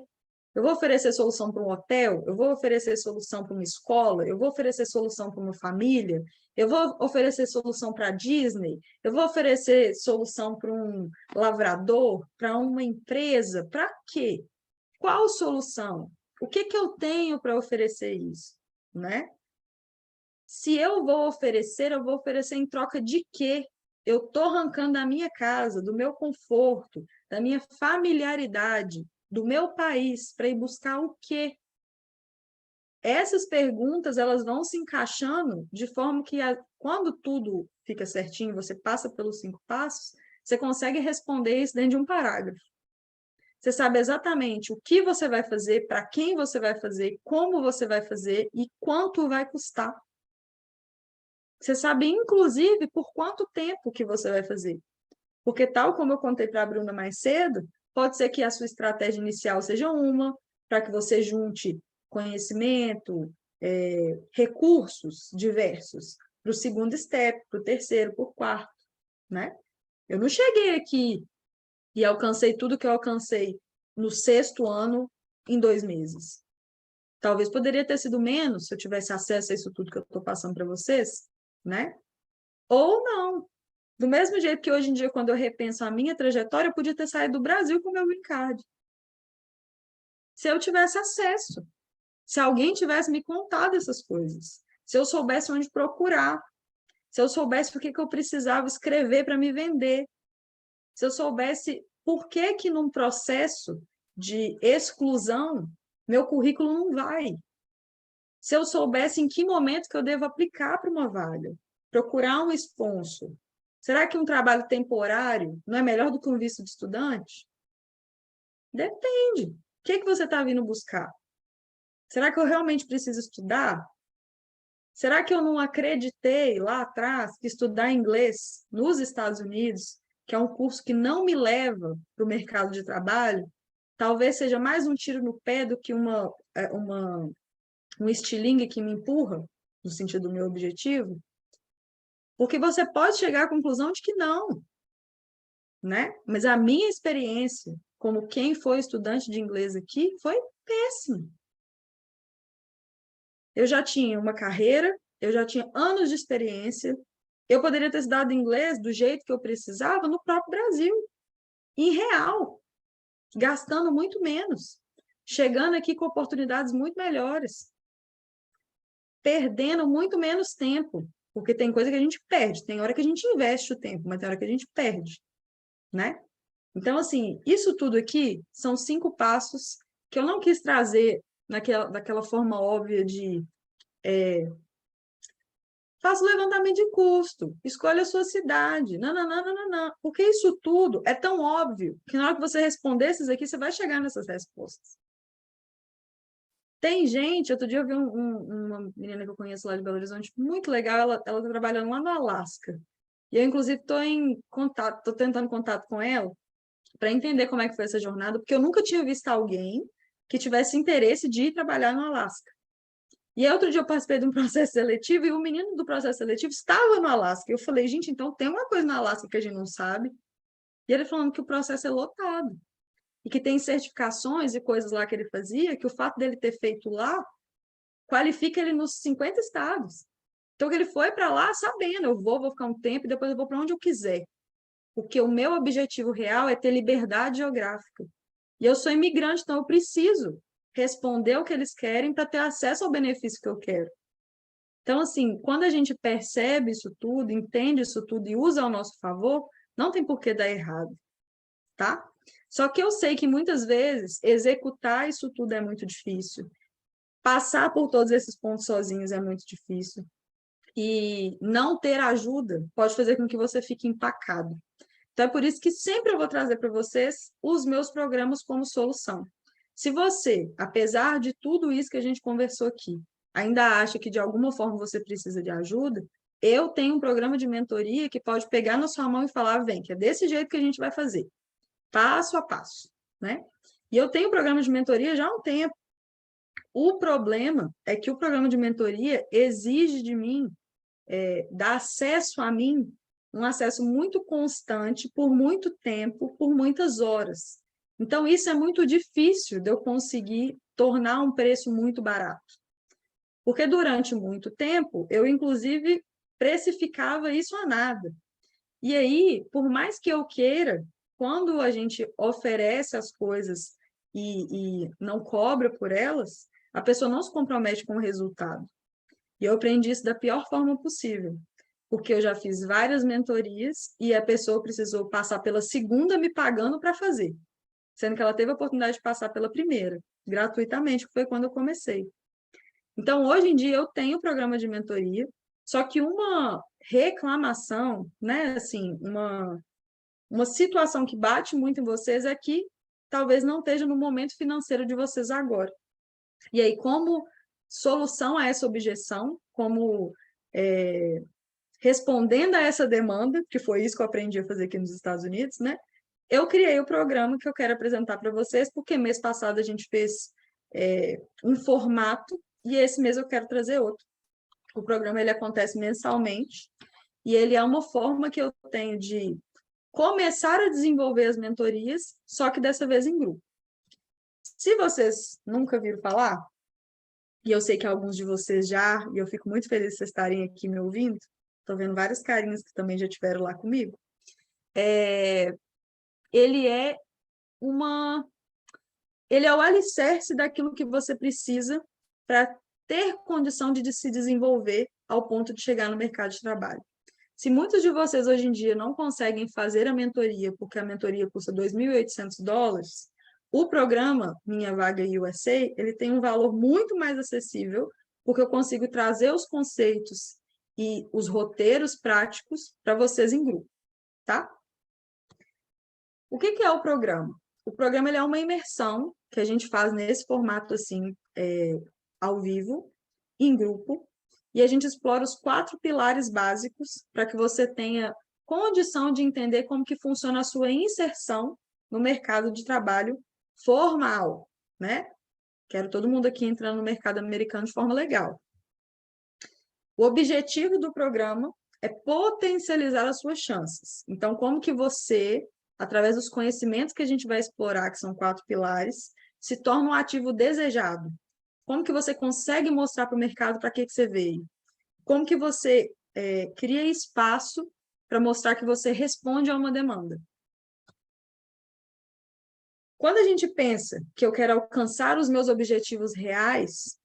Eu vou oferecer solução para um hotel? Eu vou oferecer solução para uma escola? Eu vou oferecer solução para uma família? Eu vou oferecer solução para a Disney? Eu vou oferecer solução para um lavrador? Para uma empresa? Para quê? Qual solução? O que eu tenho para oferecer isso? Né? Se eu vou oferecer em troca de quê? Eu estou arrancando da minha casa, do meu conforto, da minha familiaridade, do meu país, para ir buscar o quê? Essas perguntas, elas vão se encaixando de forma que, quando tudo fica certinho, você passa pelos 5 passos, você consegue responder isso dentro de um parágrafo. Você sabe exatamente o que você vai fazer, para quem você vai fazer, como você vai fazer e quanto vai custar. Você sabe, inclusive, por quanto tempo que você vai fazer. Porque, tal como eu contei para a Bruna mais cedo, pode ser que a sua estratégia inicial seja uma, para que você junte conhecimento, recursos diversos, para o segundo step, para o terceiro, para o quarto. Né? Eu não cheguei aqui e alcancei tudo que eu alcancei no 6º ano em 2 meses. Talvez poderia ter sido menos se eu tivesse acesso a isso tudo que eu estou passando para vocês, né? Ou não. Do mesmo jeito que hoje em dia, quando eu repenso a minha trajetória, eu podia ter saído do Brasil com o meu green card. Se eu tivesse acesso, se alguém tivesse me contado essas coisas, se eu soubesse onde procurar, se eu soubesse o que eu precisava escrever para me vender, se eu soubesse por que num processo de exclusão, meu currículo não vai. Se eu soubesse em que momento que eu devo aplicar para uma vaga, procurar um sponsor. Será que um trabalho temporário não é melhor do que um visto de estudante? Depende. O que você está vindo buscar? Será que eu realmente preciso estudar? Será que eu não acreditei lá atrás que estudar inglês nos Estados Unidos, que é um curso que não me leva para o mercado de trabalho, talvez seja mais um tiro no pé do que um estilingue que me empurra, no sentido do meu objetivo? Porque você pode chegar à conclusão de que não, né? Mas a minha experiência, como quem foi estudante de inglês aqui, foi péssima. Eu já tinha uma carreira, eu já tinha anos de experiência, eu poderia ter estudado inglês do jeito que eu precisava no próprio Brasil, em real, gastando muito menos, chegando aqui com oportunidades muito melhores, perdendo muito menos tempo, porque tem coisa que a gente perde, tem hora que a gente investe o tempo, mas tem hora que a gente perde. né? Então, assim, isso tudo aqui são 5 passos que eu não quis trazer daquela forma óbvia de faça o levantamento de custo, escolha a sua cidade, não, porque isso tudo é tão óbvio que na hora que você responder esses aqui, você vai chegar nessas respostas. Tem gente, outro dia eu vi uma menina que eu conheço lá de Belo Horizonte, muito legal, ela está trabalhando lá no Alasca. E eu, inclusive, estou tentando contato com ela para entender como é que foi essa jornada, porque eu nunca tinha visto alguém que tivesse interesse de ir trabalhar no Alasca. E aí, outro dia eu participei de um processo seletivo e o menino do processo seletivo estava no Alasca. Eu falei, gente, então tem uma coisa no Alasca que a gente não sabe. E ele falando que o processo é lotado. E que tem certificações e coisas lá que ele fazia, que o fato dele ter feito lá qualifica ele nos 50 estados. Então, que ele foi para lá sabendo, eu vou ficar um tempo e depois eu vou para onde eu quiser. Porque o meu objetivo real é ter liberdade geográfica. E eu sou imigrante, então eu preciso responder o que eles querem para ter acesso ao benefício que eu quero. Então, assim, quando a gente percebe isso tudo, entende isso tudo e usa ao nosso favor, não tem por que dar errado, tá? Só que eu sei que muitas vezes executar isso tudo é muito difícil. Passar por todos esses pontos sozinhos é muito difícil. E não ter ajuda pode fazer com que você fique empacado. Então, é por isso que sempre eu vou trazer para vocês os meus programas como solução. Se você, apesar de tudo isso que a gente conversou aqui, ainda acha que de alguma forma você precisa de ajuda, eu tenho um programa de mentoria que pode pegar na sua mão e falar, vem, que é desse jeito que a gente vai fazer, passo a passo, né? E eu tenho um programa de mentoria já há um tempo. O problema é que o programa de mentoria exige de mim, dar acesso a mim, um acesso muito constante, por muito tempo, por muitas horas. Então, isso é muito difícil de eu conseguir tornar um preço muito barato. Porque durante muito tempo, eu, inclusive, precificava isso a nada. E aí, por mais que eu queira, quando a gente oferece as coisas e não cobra por elas, a pessoa não se compromete com o resultado. E eu aprendi isso da pior forma possível, porque eu já fiz várias mentorias e a pessoa precisou passar pela segunda me pagando para fazer, sendo que ela teve a oportunidade de passar pela primeira, gratuitamente, que foi quando eu comecei. Então, hoje em dia, eu tenho programa de mentoria, só que uma reclamação, né, assim, uma situação que bate muito em vocês é que talvez não esteja no momento financeiro de vocês agora. E aí, como solução a essa objeção, como respondendo a essa demanda, que foi isso que eu aprendi a fazer aqui nos Estados Unidos, né? Eu criei o programa que eu quero apresentar para vocês, porque mês passado a gente fez um formato e esse mês eu quero trazer outro. O programa ele acontece mensalmente e ele é uma forma que eu tenho de começar a desenvolver as mentorias, só que dessa vez em grupo. Se vocês nunca viram falar, e eu sei que alguns de vocês já, e eu fico muito feliz de vocês estarem aqui me ouvindo, estou vendo várias carinhas que também já estiveram lá comigo, ele é o alicerce daquilo que você precisa para ter condição de se desenvolver ao ponto de chegar no mercado de trabalho. Se muitos de vocês hoje em dia não conseguem fazer a mentoria, porque a mentoria custa $2.800, o programa Minha Vaga USA, ele tem um valor muito mais acessível, porque eu consigo trazer os conceitos e os roteiros práticos para vocês em grupo, tá? O que é o programa? O programa ele é uma imersão que a gente faz nesse formato assim, ao vivo, em grupo, e a gente explora os 4 pilares básicos para que você tenha condição de entender como que funciona a sua inserção no mercado de trabalho formal, né? Quero todo mundo aqui entrando no mercado americano de forma legal. O objetivo do programa é potencializar as suas chances. Então, como que você, através dos conhecimentos que a gente vai explorar, que são 4 pilares, se torna um ativo desejado? Como que você consegue mostrar para o mercado para que você veio? Como que você cria espaço para mostrar que você responde a uma demanda? Quando a gente pensa que eu quero alcançar os meus objetivos reais,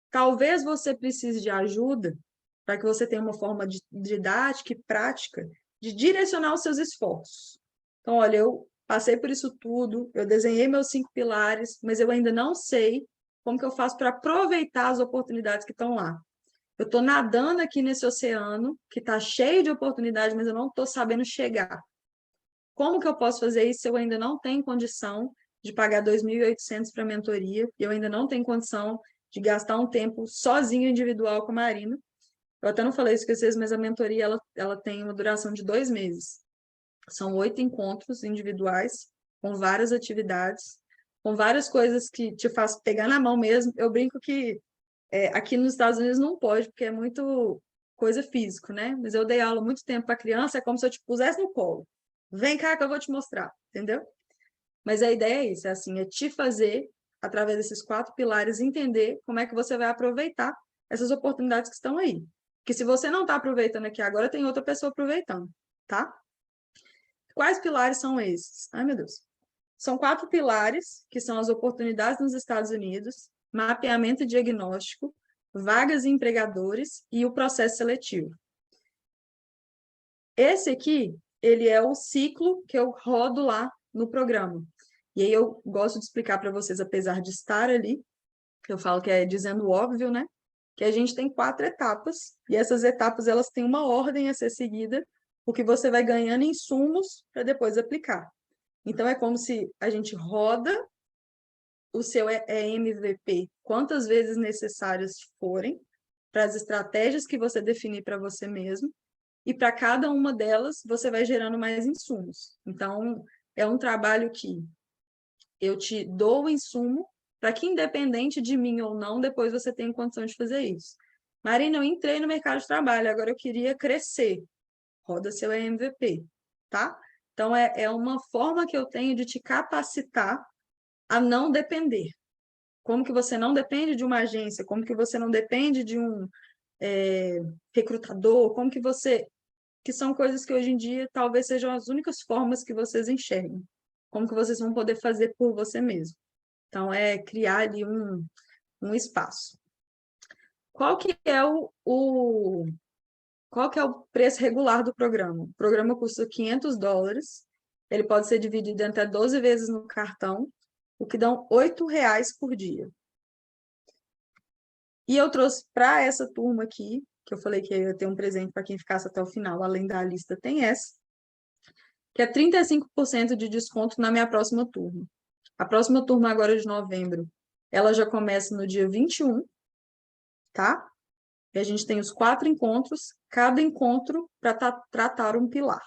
talvez você precise de ajuda para que você tenha uma forma didática e prática de direcionar os seus esforços. Então, olha, eu passei por isso tudo, eu desenhei meus 5 pilares, mas eu ainda não sei como que eu faço para aproveitar as oportunidades que estão lá. Eu estou nadando aqui nesse oceano, que está cheio de oportunidades, mas eu não estou sabendo chegar. Como que eu posso fazer isso se eu ainda não tenho condição de pagar 2.800 para mentoria, e eu ainda não tenho condição de gastar um tempo sozinho, individual com a Marina? Eu até não falei isso com vocês, mas a mentoria ela tem uma duração de 2 meses. São 8 encontros individuais, com várias atividades, com várias coisas que te faz pegar na mão mesmo. Eu brinco que aqui nos Estados Unidos não pode, porque é muito coisa física, né? Mas eu dei aula muito tempo para criança, é como se eu te pusesse no colo. Vem cá que eu vou te mostrar, entendeu? Mas a ideia é isso, é assim, é te fazer, através desses 4 pilares, entender como é que você vai aproveitar essas oportunidades que estão aí. Que se você não está aproveitando aqui agora, tem outra pessoa aproveitando, tá? Quais pilares são esses? Ai, meu Deus. São 4 pilares, que são as oportunidades nos Estados Unidos, mapeamento e diagnóstico, vagas e empregadores e o processo seletivo. Esse aqui, ele é o ciclo que eu rodo lá no programa. E aí eu gosto de explicar para vocês, apesar de estar ali, eu falo que é dizendo o óbvio, né? Que a gente tem 4 etapas, e essas etapas elas têm uma ordem a ser seguida, porque você vai ganhando insumos para depois aplicar. Então, é como se a gente roda o seu MVP quantas vezes necessárias forem, para as estratégias que você definir para você mesmo, e para cada uma delas você vai gerando mais insumos. Então, é um trabalho que eu te dou o insumo para que, independente de mim ou não, depois você tenha condição de fazer isso. Marina, eu entrei no mercado de trabalho, agora eu queria crescer. Roda seu MVP, tá? Então, é uma forma que eu tenho de te capacitar a não depender. Como que você não depende de uma agência, como que você não depende de um recrutador, como que você... Que são coisas que hoje em dia talvez sejam as únicas formas que vocês enxerguem. Como que vocês vão poder fazer por você mesmo. Então, é criar ali um espaço. Qual que é qual que é o preço regular do programa? O programa custa $500, ele pode ser dividido em até 12 vezes no cartão, o que dão R$ 8 por dia. E eu trouxe para essa turma aqui, que eu falei que ia ter um presente para quem ficasse até o final, além da lista, tem essa, que é 35% de desconto na minha próxima turma. A próxima turma agora de novembro, ela já começa no dia 21, tá? E a gente tem os 4 encontros, cada encontro para tratar um pilar.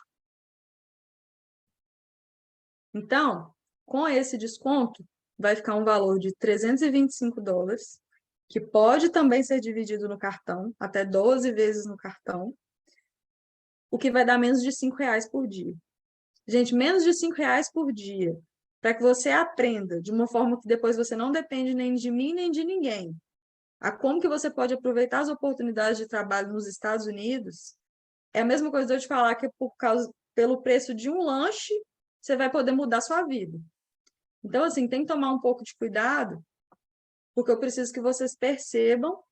Então, com esse desconto, vai ficar um valor de $325, que pode também ser dividido no cartão, até 12 vezes no cartão, o que vai dar menos de R$ 5 por dia. Gente, menos de R$ 5 por dia, para que você aprenda de uma forma que depois você não depende nem de mim, nem de ninguém, a como que você pode aproveitar as oportunidades de trabalho nos Estados Unidos, é a mesma coisa de eu te falar que pelo preço de um lanche, você vai poder mudar a sua vida. Então, assim, tem que tomar um pouco de cuidado, porque eu preciso que vocês percebam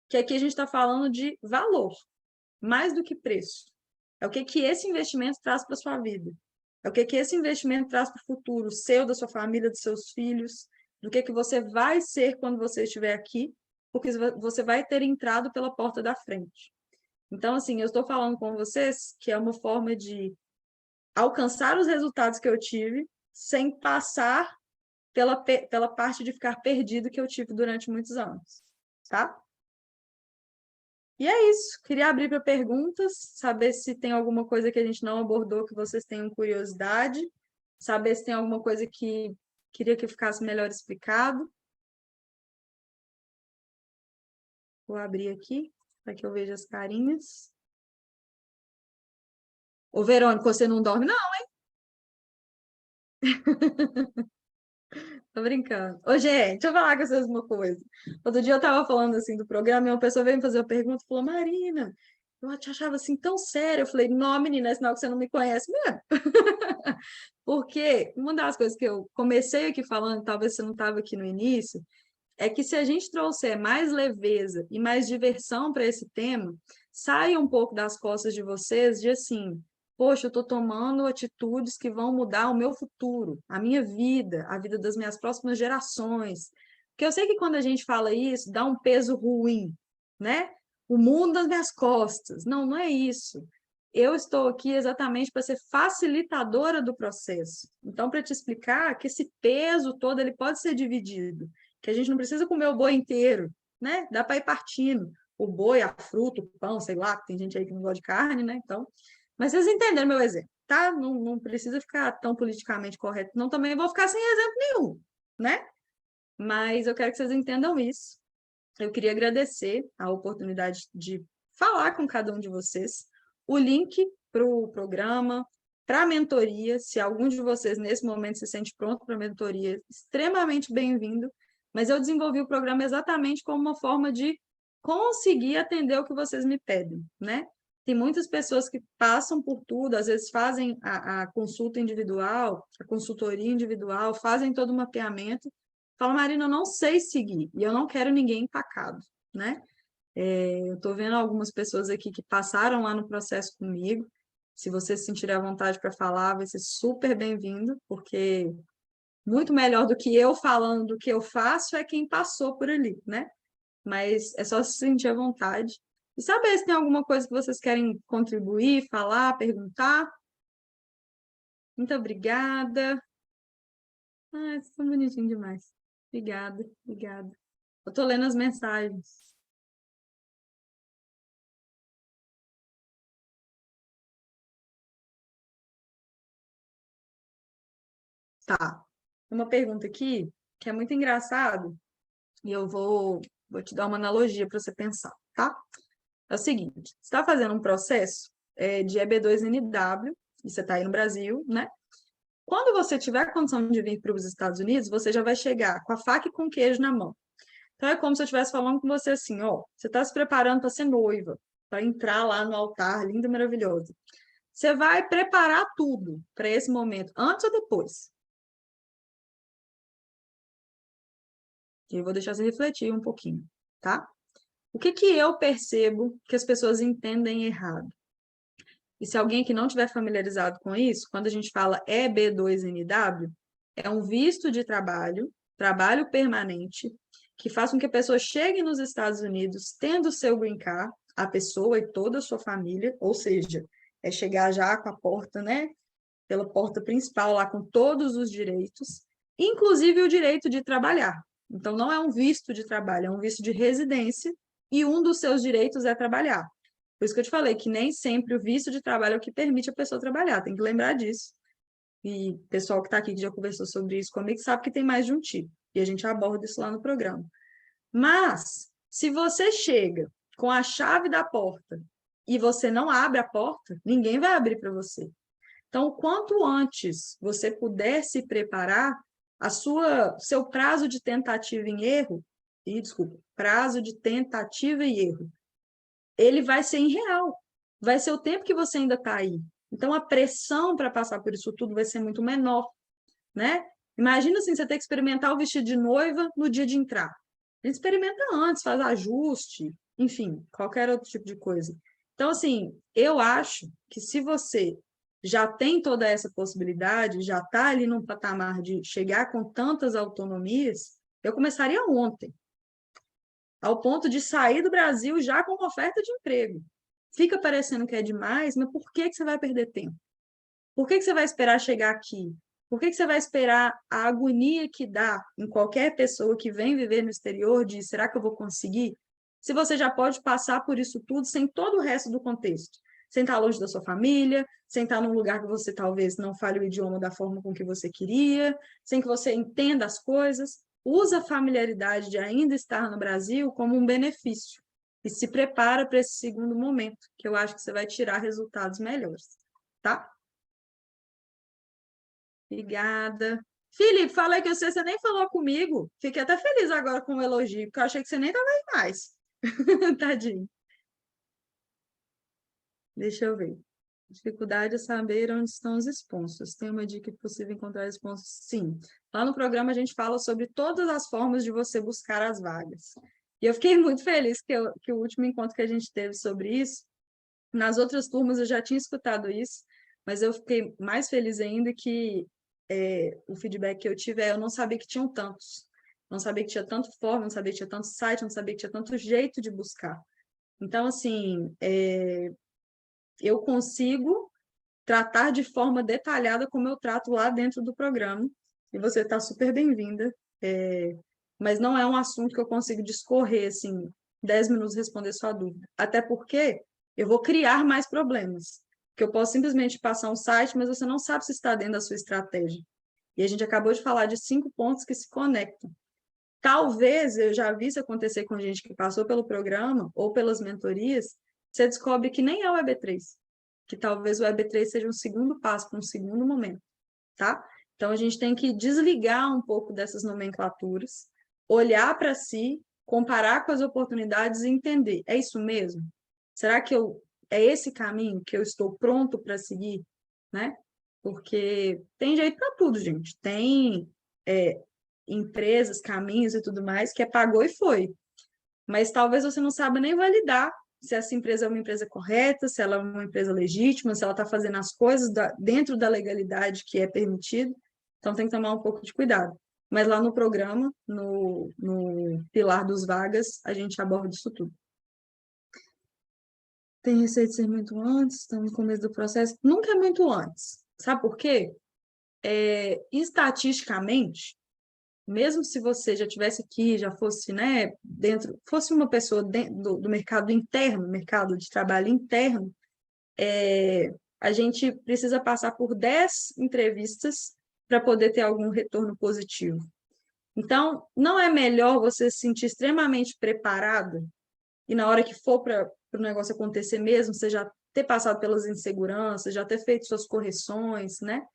que aqui a gente está falando de valor, mais do que preço. É o que esse investimento traz para a sua vida. É o que esse investimento traz para o futuro seu, da sua família, dos seus filhos, do que você vai ser quando você estiver aqui, porque você vai ter entrado pela porta da frente. Então, assim, eu estou falando com vocês que é uma forma de alcançar os resultados que eu tive sem passar pela parte de ficar perdido que eu tive durante muitos anos, tá? E é isso. Queria abrir para perguntas, saber se tem alguma coisa que a gente não abordou que vocês tenham curiosidade, saber se tem alguma coisa que queria que ficasse melhor explicado. Vou abrir aqui para que eu veja as carinhas. Ô, Verônica, você não dorme, não, hein? Tô brincando. Ô, gente, deixa eu falar com vocês uma coisa. Outro dia eu tava falando assim do programa e uma pessoa veio me fazer uma pergunta e falou: Marina, eu te achava assim tão séria. Eu falei: não, menina, é sinal que você não me conhece mesmo. Porque uma das coisas que eu comecei aqui falando, talvez você não estava aqui no início, é que se a gente trouxer mais leveza e mais diversão para esse tema, saia um pouco das costas de vocês de assim, poxa, eu estou tomando atitudes que vão mudar o meu futuro, a minha vida, a vida das minhas próximas gerações. Porque eu sei que quando a gente fala isso, dá um peso ruim, né? O mundo das minhas costas. Não, não é isso. Eu estou aqui exatamente para ser facilitadora do processo. Então, para te explicar que esse peso todo ele pode ser dividido, que a gente não precisa comer o boi inteiro, né? Dá para ir partindo o boi, a fruta, o pão, sei lá, tem gente aí que não gosta de carne, né? Então, mas vocês entenderam meu exemplo, tá? Não precisa ficar tão politicamente correto, não também vou ficar sem exemplo nenhum, né? Mas eu quero que vocês entendam isso. Eu queria agradecer a oportunidade de falar com cada um de vocês. O link para o programa, para a mentoria, se algum de vocês nesse momento se sente pronto para a mentoria, extremamente bem-vindo. Mas eu desenvolvi o programa exatamente como uma forma de conseguir atender o que vocês me pedem, né? Tem muitas pessoas que passam por tudo, às vezes fazem a consulta individual, a consultoria individual, fazem todo o mapeamento, fala, Marina, eu não sei seguir e eu não quero ninguém empacado, né? Eu estou vendo algumas pessoas aqui que passaram lá no processo comigo. Se você se sentir à vontade para falar, vai ser super bem-vindo, porque muito melhor do que eu falando do que eu faço é quem passou por ali, né? Mas é só se sentir à vontade. E saber se tem alguma coisa que vocês querem contribuir, falar, perguntar. Muito obrigada. Ah, vocês são bonitinhos demais. Obrigada, obrigada. Eu estou lendo as mensagens. Tá. Uma pergunta aqui que é muito engraçado e eu vou te dar uma analogia para você pensar, tá? É o seguinte, você está fazendo um processo de EB2NW e você está aí no Brasil, né? Quando você tiver a condição de vir para os Estados Unidos, você já vai chegar com a faca e com o queijo na mão. Então, é como se eu estivesse falando com você assim, ó, você está se preparando para ser noiva, para entrar lá no altar, linda, maravilhosa. Você vai preparar tudo para esse momento, antes ou depois? E eu vou deixar você refletir um pouquinho, tá? O que que eu percebo que as pessoas entendem errado? E se alguém que não tiver familiarizado com isso, quando a gente fala EB2NW, é um visto de trabalho, trabalho permanente, que faz com que a pessoa chegue nos Estados Unidos tendo o seu green card, a pessoa e toda a sua família, ou seja, é chegar já com a porta, né? Pela porta principal lá com todos os direitos, inclusive o direito de trabalhar. Então, não é um visto de trabalho, é um visto de residência, e um dos seus direitos é trabalhar. Por isso que eu te falei que nem sempre o visto de trabalho é o que permite a pessoa trabalhar, tem que lembrar disso. E o pessoal que está aqui, que já conversou sobre isso comigo, sabe que tem mais de um tipo, e a gente aborda isso lá no programa. Mas, se você chega com a chave da porta e você não abre a porta, ninguém vai abrir para você. Então, quanto antes você puder se preparar, seu prazo de tentativa em erro, prazo de tentativa e erro, ele vai ser irreal. Vai ser o tempo que você ainda está aí. Então, a pressão para passar por isso tudo vai ser muito menor, né? Imagina assim, você ter que experimentar o vestido de noiva no dia de entrar. A gente experimenta antes, faz ajuste, enfim, qualquer outro tipo de coisa. Então, assim, eu acho que se você já tem toda essa possibilidade, já está ali num patamar de chegar com tantas autonomias, eu começaria ontem, ao ponto de sair do Brasil já com uma oferta de emprego. Fica parecendo que é demais, mas por que você vai perder tempo? Por que você vai esperar chegar aqui? Por que você vai esperar a agonia que dá em qualquer pessoa que vem viver no exterior de será que eu vou conseguir? Se você já pode passar por isso tudo sem todo o resto do contexto. Sem estar longe da sua família, sem estar num lugar que você talvez não fale o idioma da forma com que você queria, sem que você entenda as coisas. Usa a familiaridade de ainda estar no Brasil como um benefício e se prepara para esse segundo momento, que eu acho que você vai tirar resultados melhores, tá? Obrigada. Felipe, falei que você nem falou comigo. Fiquei até feliz agora com o elogio, porque eu achei que você nem estava aí mais. Tadinho. Deixa eu ver. Dificuldade é saber onde estão os sponsors. Tem uma dica possível encontrar sponsors? Sim. Lá no programa a gente fala sobre todas as formas de você buscar as vagas. E eu fiquei muito feliz que o último encontro que a gente teve sobre isso, nas outras turmas eu já tinha escutado isso, mas eu fiquei mais feliz ainda que o feedback que eu tive eu não sabia que tinham tantos. Não sabia que tinha tanto forma, não sabia que tinha tanto site, não sabia que tinha tanto jeito de buscar. Então, assim, eu consigo tratar de forma detalhada como eu trato lá dentro do programa, e você está super bem-vinda, mas não é um assunto que eu consigo discorrer, assim, 10 minutos responder sua dúvida, até porque eu vou criar mais problemas, que eu posso simplesmente passar um site, mas você não sabe se está dentro da sua estratégia. E a gente acabou de falar de 5 pontos que se conectam. Talvez, eu já vi isso acontecer com gente que passou pelo programa ou pelas mentorias, você descobre que nem é o EB3, que talvez o EB3 seja um segundo passo para um segundo momento, tá? Então, a gente tem que desligar um pouco dessas nomenclaturas, olhar para si, comparar com as oportunidades e entender, é isso mesmo? Será que é esse caminho que eu estou pronto para seguir, né? Porque tem jeito para tudo, gente. Tem empresas, caminhos e tudo mais, que pagou e foi. Mas talvez você não saiba nem validar se essa empresa é uma empresa correta, se ela é uma empresa legítima, se ela está fazendo as coisas dentro da legalidade que é permitido. Então, tem que tomar um pouco de cuidado. Mas lá no programa, no pilar dos vagas, a gente aborda isso tudo. Tem receio de ser muito antes, estamos no começo do processo. Nunca é muito antes. Sabe por quê? Estatisticamente, mesmo se você já tivesse aqui, já fosse, né, fosse uma pessoa do mercado interno, mercado de trabalho interno, a gente precisa passar por 10 entrevistas para poder ter algum retorno positivo. Então, não é melhor você se sentir extremamente preparado e na hora que for para o negócio acontecer mesmo, você já ter passado pelas inseguranças, já ter feito suas correções, né?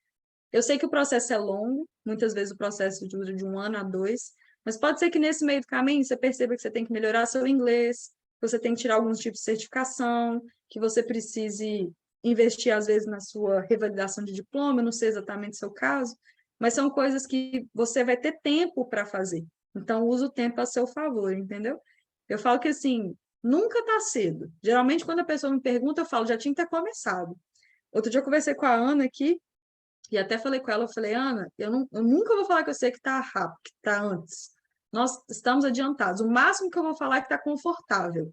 Eu sei que o processo é longo, muitas vezes o processo dura de 1 ano a 2, mas pode ser que nesse meio do caminho você perceba que você tem que melhorar seu inglês, que você tem que tirar alguns tipos de certificação, que você precise investir, às vezes, na sua revalidação de diploma, não sei exatamente o seu caso, mas são coisas que você vai ter tempo para fazer. Então, use o tempo a seu favor, entendeu? Eu falo que, assim, nunca está cedo. Geralmente, quando a pessoa me pergunta, eu falo, já tinha que ter começado. Outro dia eu conversei com a Ana aqui, e até falei com ela, eu falei, Ana, eu nunca vou falar que eu sei que está rápido, que está antes. Nós estamos adiantados. O máximo que eu vou falar é que está confortável.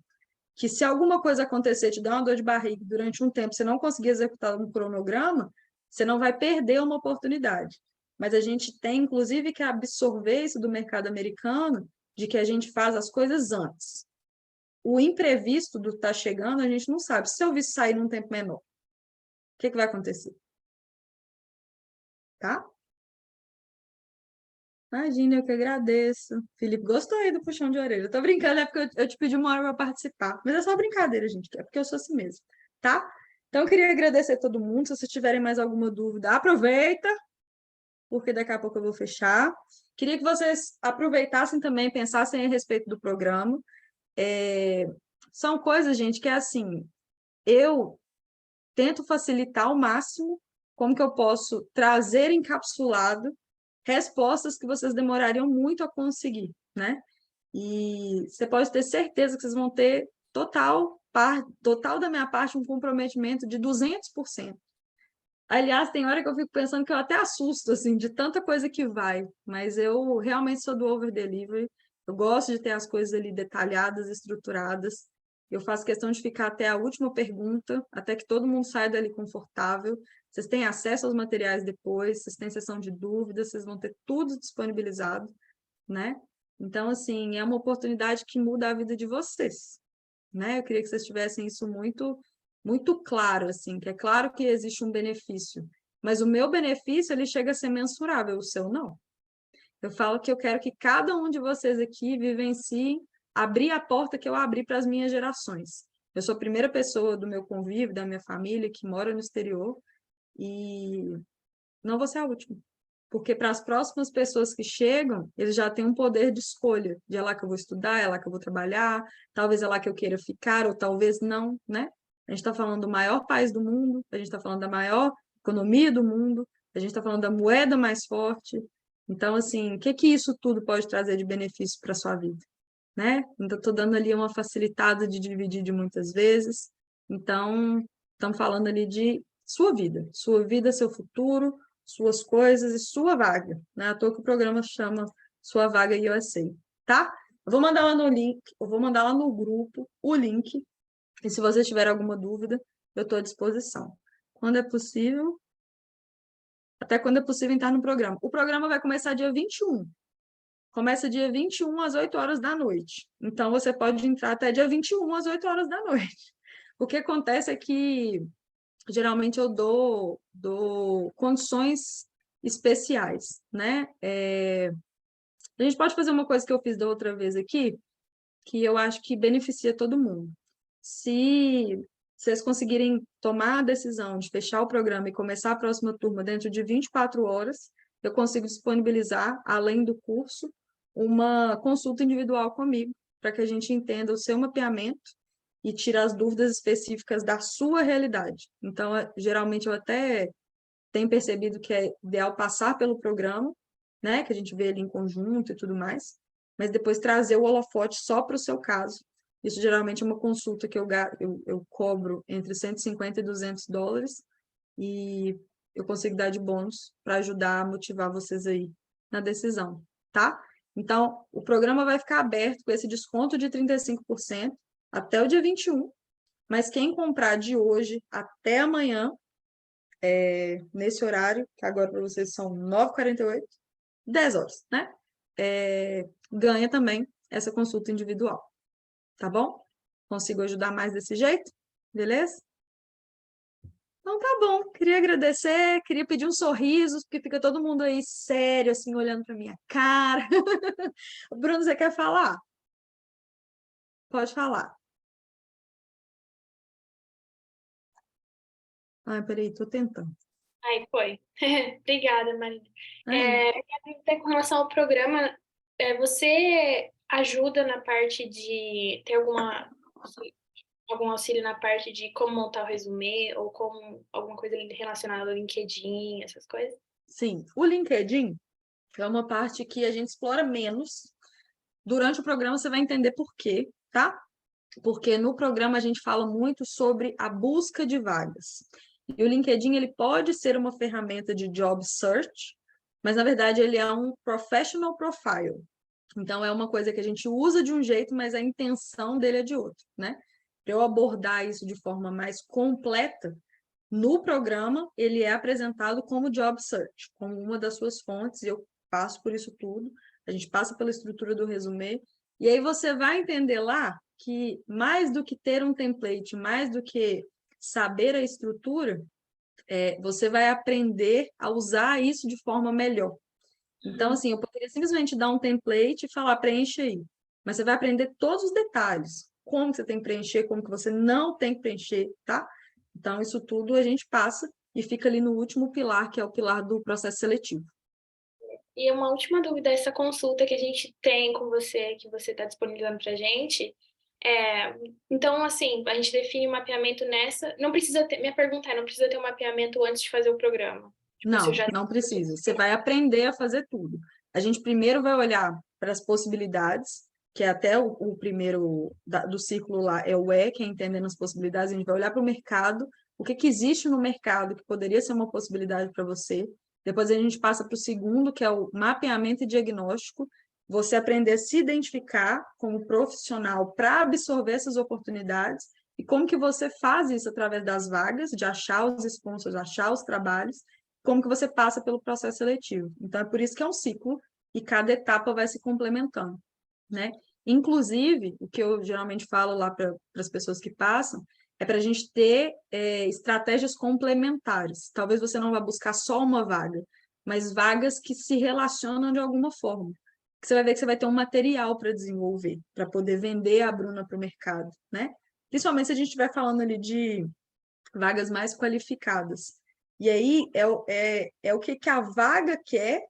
Que se alguma coisa acontecer, te dar uma dor de barriga durante um tempo, você não conseguir executar um cronograma, você não vai perder uma oportunidade. Mas a gente tem, inclusive, que absorver isso do mercado americano, de que a gente faz as coisas antes. O imprevisto do tá chegando, a gente não sabe. Se eu vi sair num tempo menor, o que vai acontecer? Tá? Imagina, eu que agradeço. Felipe, gostou aí do puxão de orelha. Eu tô brincando, é porque eu te pedi uma hora para participar. Mas é só brincadeira, gente, é porque eu sou assim mesmo, tá? Então, eu queria agradecer a todo mundo. Se vocês tiverem mais alguma dúvida, aproveita, porque daqui a pouco eu vou fechar. Queria que vocês aproveitassem também, pensassem a respeito do programa. São coisas, gente, que é assim, eu tento facilitar ao máximo como que eu posso trazer encapsulado respostas que vocês demorariam muito a conseguir, né? E você pode ter certeza que vocês vão ter total da minha parte um comprometimento de 200%. Aliás, tem hora que eu fico pensando que eu até assusto, assim, de tanta coisa que vai, mas eu realmente sou do over-delivery, eu gosto de ter as coisas ali detalhadas, estruturadas, eu faço questão de ficar até a última pergunta, até que todo mundo saia dali confortável, vocês têm acesso aos materiais depois, vocês têm sessão de dúvidas, vocês vão ter tudo disponibilizado, né? Então, assim, é uma oportunidade que muda a vida de vocês, né? Eu queria que vocês tivessem isso muito claro, assim, que é claro que existe um benefício, mas o meu benefício, ele chega a ser mensurável, o seu não. Eu falo que eu quero que cada um de vocês aqui vivencie abrir a porta que eu abri para as minhas gerações. Eu sou a primeira pessoa do meu convívio, da minha família, que mora no exterior, e não vou ser a última. Porque para as próximas pessoas que chegam, eles já têm um poder de escolha, de é lá que eu vou estudar, é lá que eu vou trabalhar, talvez é lá que eu queira ficar, ou talvez não, né? A gente está falando do maior país do mundo, a gente está falando da maior economia do mundo, a gente está falando da moeda mais forte. Então, assim, o que isso tudo pode trazer de benefício para a sua vida, né? Então, estou dando ali uma facilitada de dividir de muitas vezes. Então, estamos falando ali de sua vida, seu futuro, suas coisas e sua vaga, né? À toa que o programa chama Sua Vaga USA, tá? Eu vou mandar lá no link, eu vou mandar lá no grupo o link, e se você tiver alguma dúvida, eu estou à disposição. Quando é possível, até quando é possível entrar no programa. O programa vai começar dia 21. Começa dia 21 às 8 horas da noite. Então, você pode entrar até dia 21 às 8 horas da noite. O que acontece é que, geralmente, eu dou condições especiais, né? A gente pode fazer uma coisa que eu fiz da outra vez aqui, que eu acho que beneficia todo mundo. Se vocês conseguirem tomar a decisão de fechar o programa e começar a próxima turma dentro de 24 horas, eu consigo disponibilizar, além do curso, uma consulta individual comigo, para que a gente entenda o seu mapeamento e tire as dúvidas específicas da sua realidade. Então, geralmente, eu até tenho percebido que é ideal passar pelo programa, né, que a gente vê ali em conjunto e tudo mais, mas depois trazer o holofote só para o seu caso. Isso geralmente é uma consulta que eu cobro entre 150 e 200 dólares e eu consigo dar de bônus para ajudar a motivar vocês aí na decisão, tá? Então, o programa vai ficar aberto com esse desconto de 35% até o dia 21, mas quem comprar de hoje até amanhã, nesse horário, que agora para vocês são 9h48, 10 horas, né? Ganha também essa consulta individual, tá bom? Consigo ajudar mais desse jeito? Beleza? Então tá bom, queria agradecer, queria pedir um sorriso, porque fica todo mundo aí sério, assim, olhando pra minha cara. Bruno, você quer falar? Pode falar. Ai, peraí, tô tentando. Aí foi. Obrigada, Marina. Ai, Até com relação ao programa, você ajuda na parte de ter algum auxílio na parte de como montar o resumê ou como alguma coisa relacionada ao LinkedIn, essas coisas? sim, o LinkedIn é uma parte que a gente explora menos. Durante o programa você vai entender por quê, tá? Porque no programa a gente fala muito sobre a busca de vagas. E o LinkedIn ele pode ser uma ferramenta de job search, mas na verdade ele é um professional profile. Então é uma coisa que a gente usa de um jeito, mas a intenção dele é de outro, né? Para eu abordar isso de forma mais completa, no programa ele é apresentado como job search, como uma das suas fontes, e eu passo por isso tudo. A gente passa pela estrutura do resumê, e aí você vai entender lá que mais do que ter um template, mais do que saber a estrutura, você vai aprender a usar isso de forma melhor. Então, assim, eu poderia simplesmente dar um template e falar, preenche aí. Mas você vai aprender todos os detalhes. Como que você tem que preencher, como que você não tem que preencher, tá? Então, isso tudo a gente passa e fica ali no último pilar, que é o pilar do processo seletivo. E uma última dúvida, essa consulta que a gente tem com você, que você está disponibilizando para a gente, então, assim, a gente define o mapeamento nessa, não precisa ter, minha pergunta é, não precisa ter um mapeamento antes de fazer o programa? Tipo, se eu Não, já... não precisa. Você vai aprender a fazer tudo. A gente primeiro vai olhar para as possibilidades, que é até o primeiro do ciclo lá, é o que é entendendo as possibilidades. A gente vai olhar para o mercado, o que existe no mercado que poderia ser uma possibilidade para você. Depois a gente passa para o segundo, que é o mapeamento e diagnóstico. Você aprender a se identificar como profissional para absorver essas oportunidades e como que você faz isso através das vagas, de achar os sponsors, achar os trabalhos, como que você passa pelo processo seletivo. Então, é por isso que é um ciclo e cada etapa vai se complementando, né? Inclusive, o que eu geralmente falo lá para as pessoas que passam é para a gente ter estratégias complementares. Talvez você não vá buscar só uma vaga, mas vagas que se relacionam de alguma forma. Você vai ver que você vai ter um material para desenvolver, para poder vender a Bruna para o mercado, né? Principalmente se a gente estiver falando ali de vagas mais qualificadas. E aí é o que a vaga quer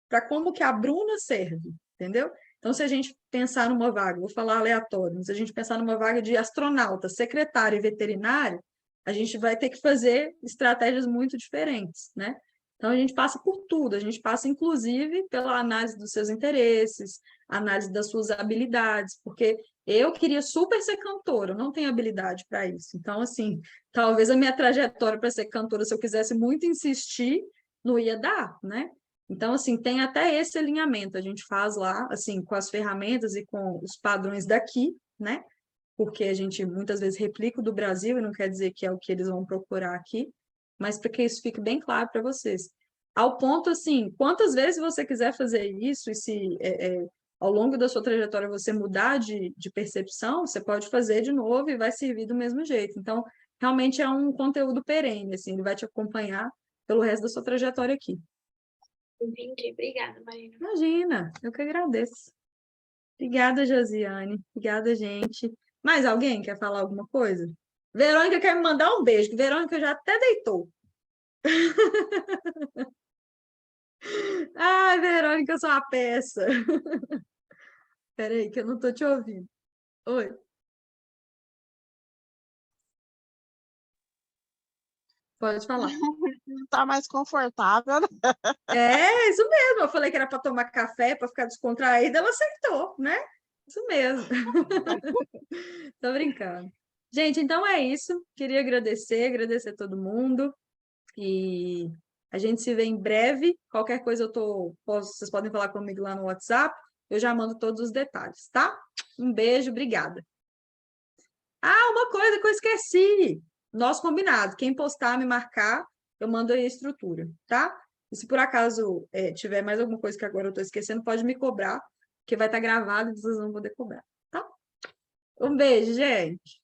para como que a Bruna serve, entendeu? Então, se a gente pensar numa vaga, vou falar aleatório, mas se a gente pensar numa vaga de astronauta, secretário e veterinário, a gente vai ter que fazer estratégias muito diferentes, né? Então, a gente passa por tudo, a gente passa, inclusive, pela análise dos seus interesses, análise das suas habilidades, porque eu queria super ser cantora, eu não tenho habilidade para isso. Então, assim, talvez a minha trajetória para ser cantora, se eu quisesse muito insistir, não ia dar, né? Então, assim, tem até esse alinhamento, a gente faz lá, assim, com as ferramentas e com os padrões daqui, né? Porque a gente muitas vezes replica o do Brasil e não quer dizer que é o que eles vão procurar aqui, mas para que isso fique bem claro para vocês. Ao ponto, assim, quantas vezes você quiser fazer isso e se ao longo da sua trajetória você mudar de percepção, você pode fazer de novo e vai servir do mesmo jeito. Então, realmente é um conteúdo perene, assim, ele vai te acompanhar pelo resto da sua trajetória aqui. Entendi. Obrigada, Marina. Imagina, eu que agradeço. Obrigada, Josiane. Obrigada, gente. Mais alguém quer falar alguma coisa? Verônica quer me mandar um beijo, que Verônica já até deitou. Ai, Verônica, eu sou uma peça. Peraí, que eu não estou te ouvindo. Oi. Pode falar. Não tá mais confortável, né? É, isso mesmo. Eu falei que era para tomar café, para ficar descontraída, ela aceitou, né? Isso mesmo. Tô brincando. Gente, então é isso. Queria agradecer a todo mundo. E a gente se vê em breve. Qualquer coisa vocês podem falar comigo lá no WhatsApp. Eu já mando todos os detalhes, tá? Um beijo, obrigada. Ah, uma coisa que eu esqueci. Nosso combinado. Quem postar, me marcar, eu mando aí a estrutura, tá? E se por acaso tiver mais alguma coisa que agora eu estou esquecendo, pode me cobrar, que vai estar gravado e vocês vão poder cobrar, tá? Um beijo, gente.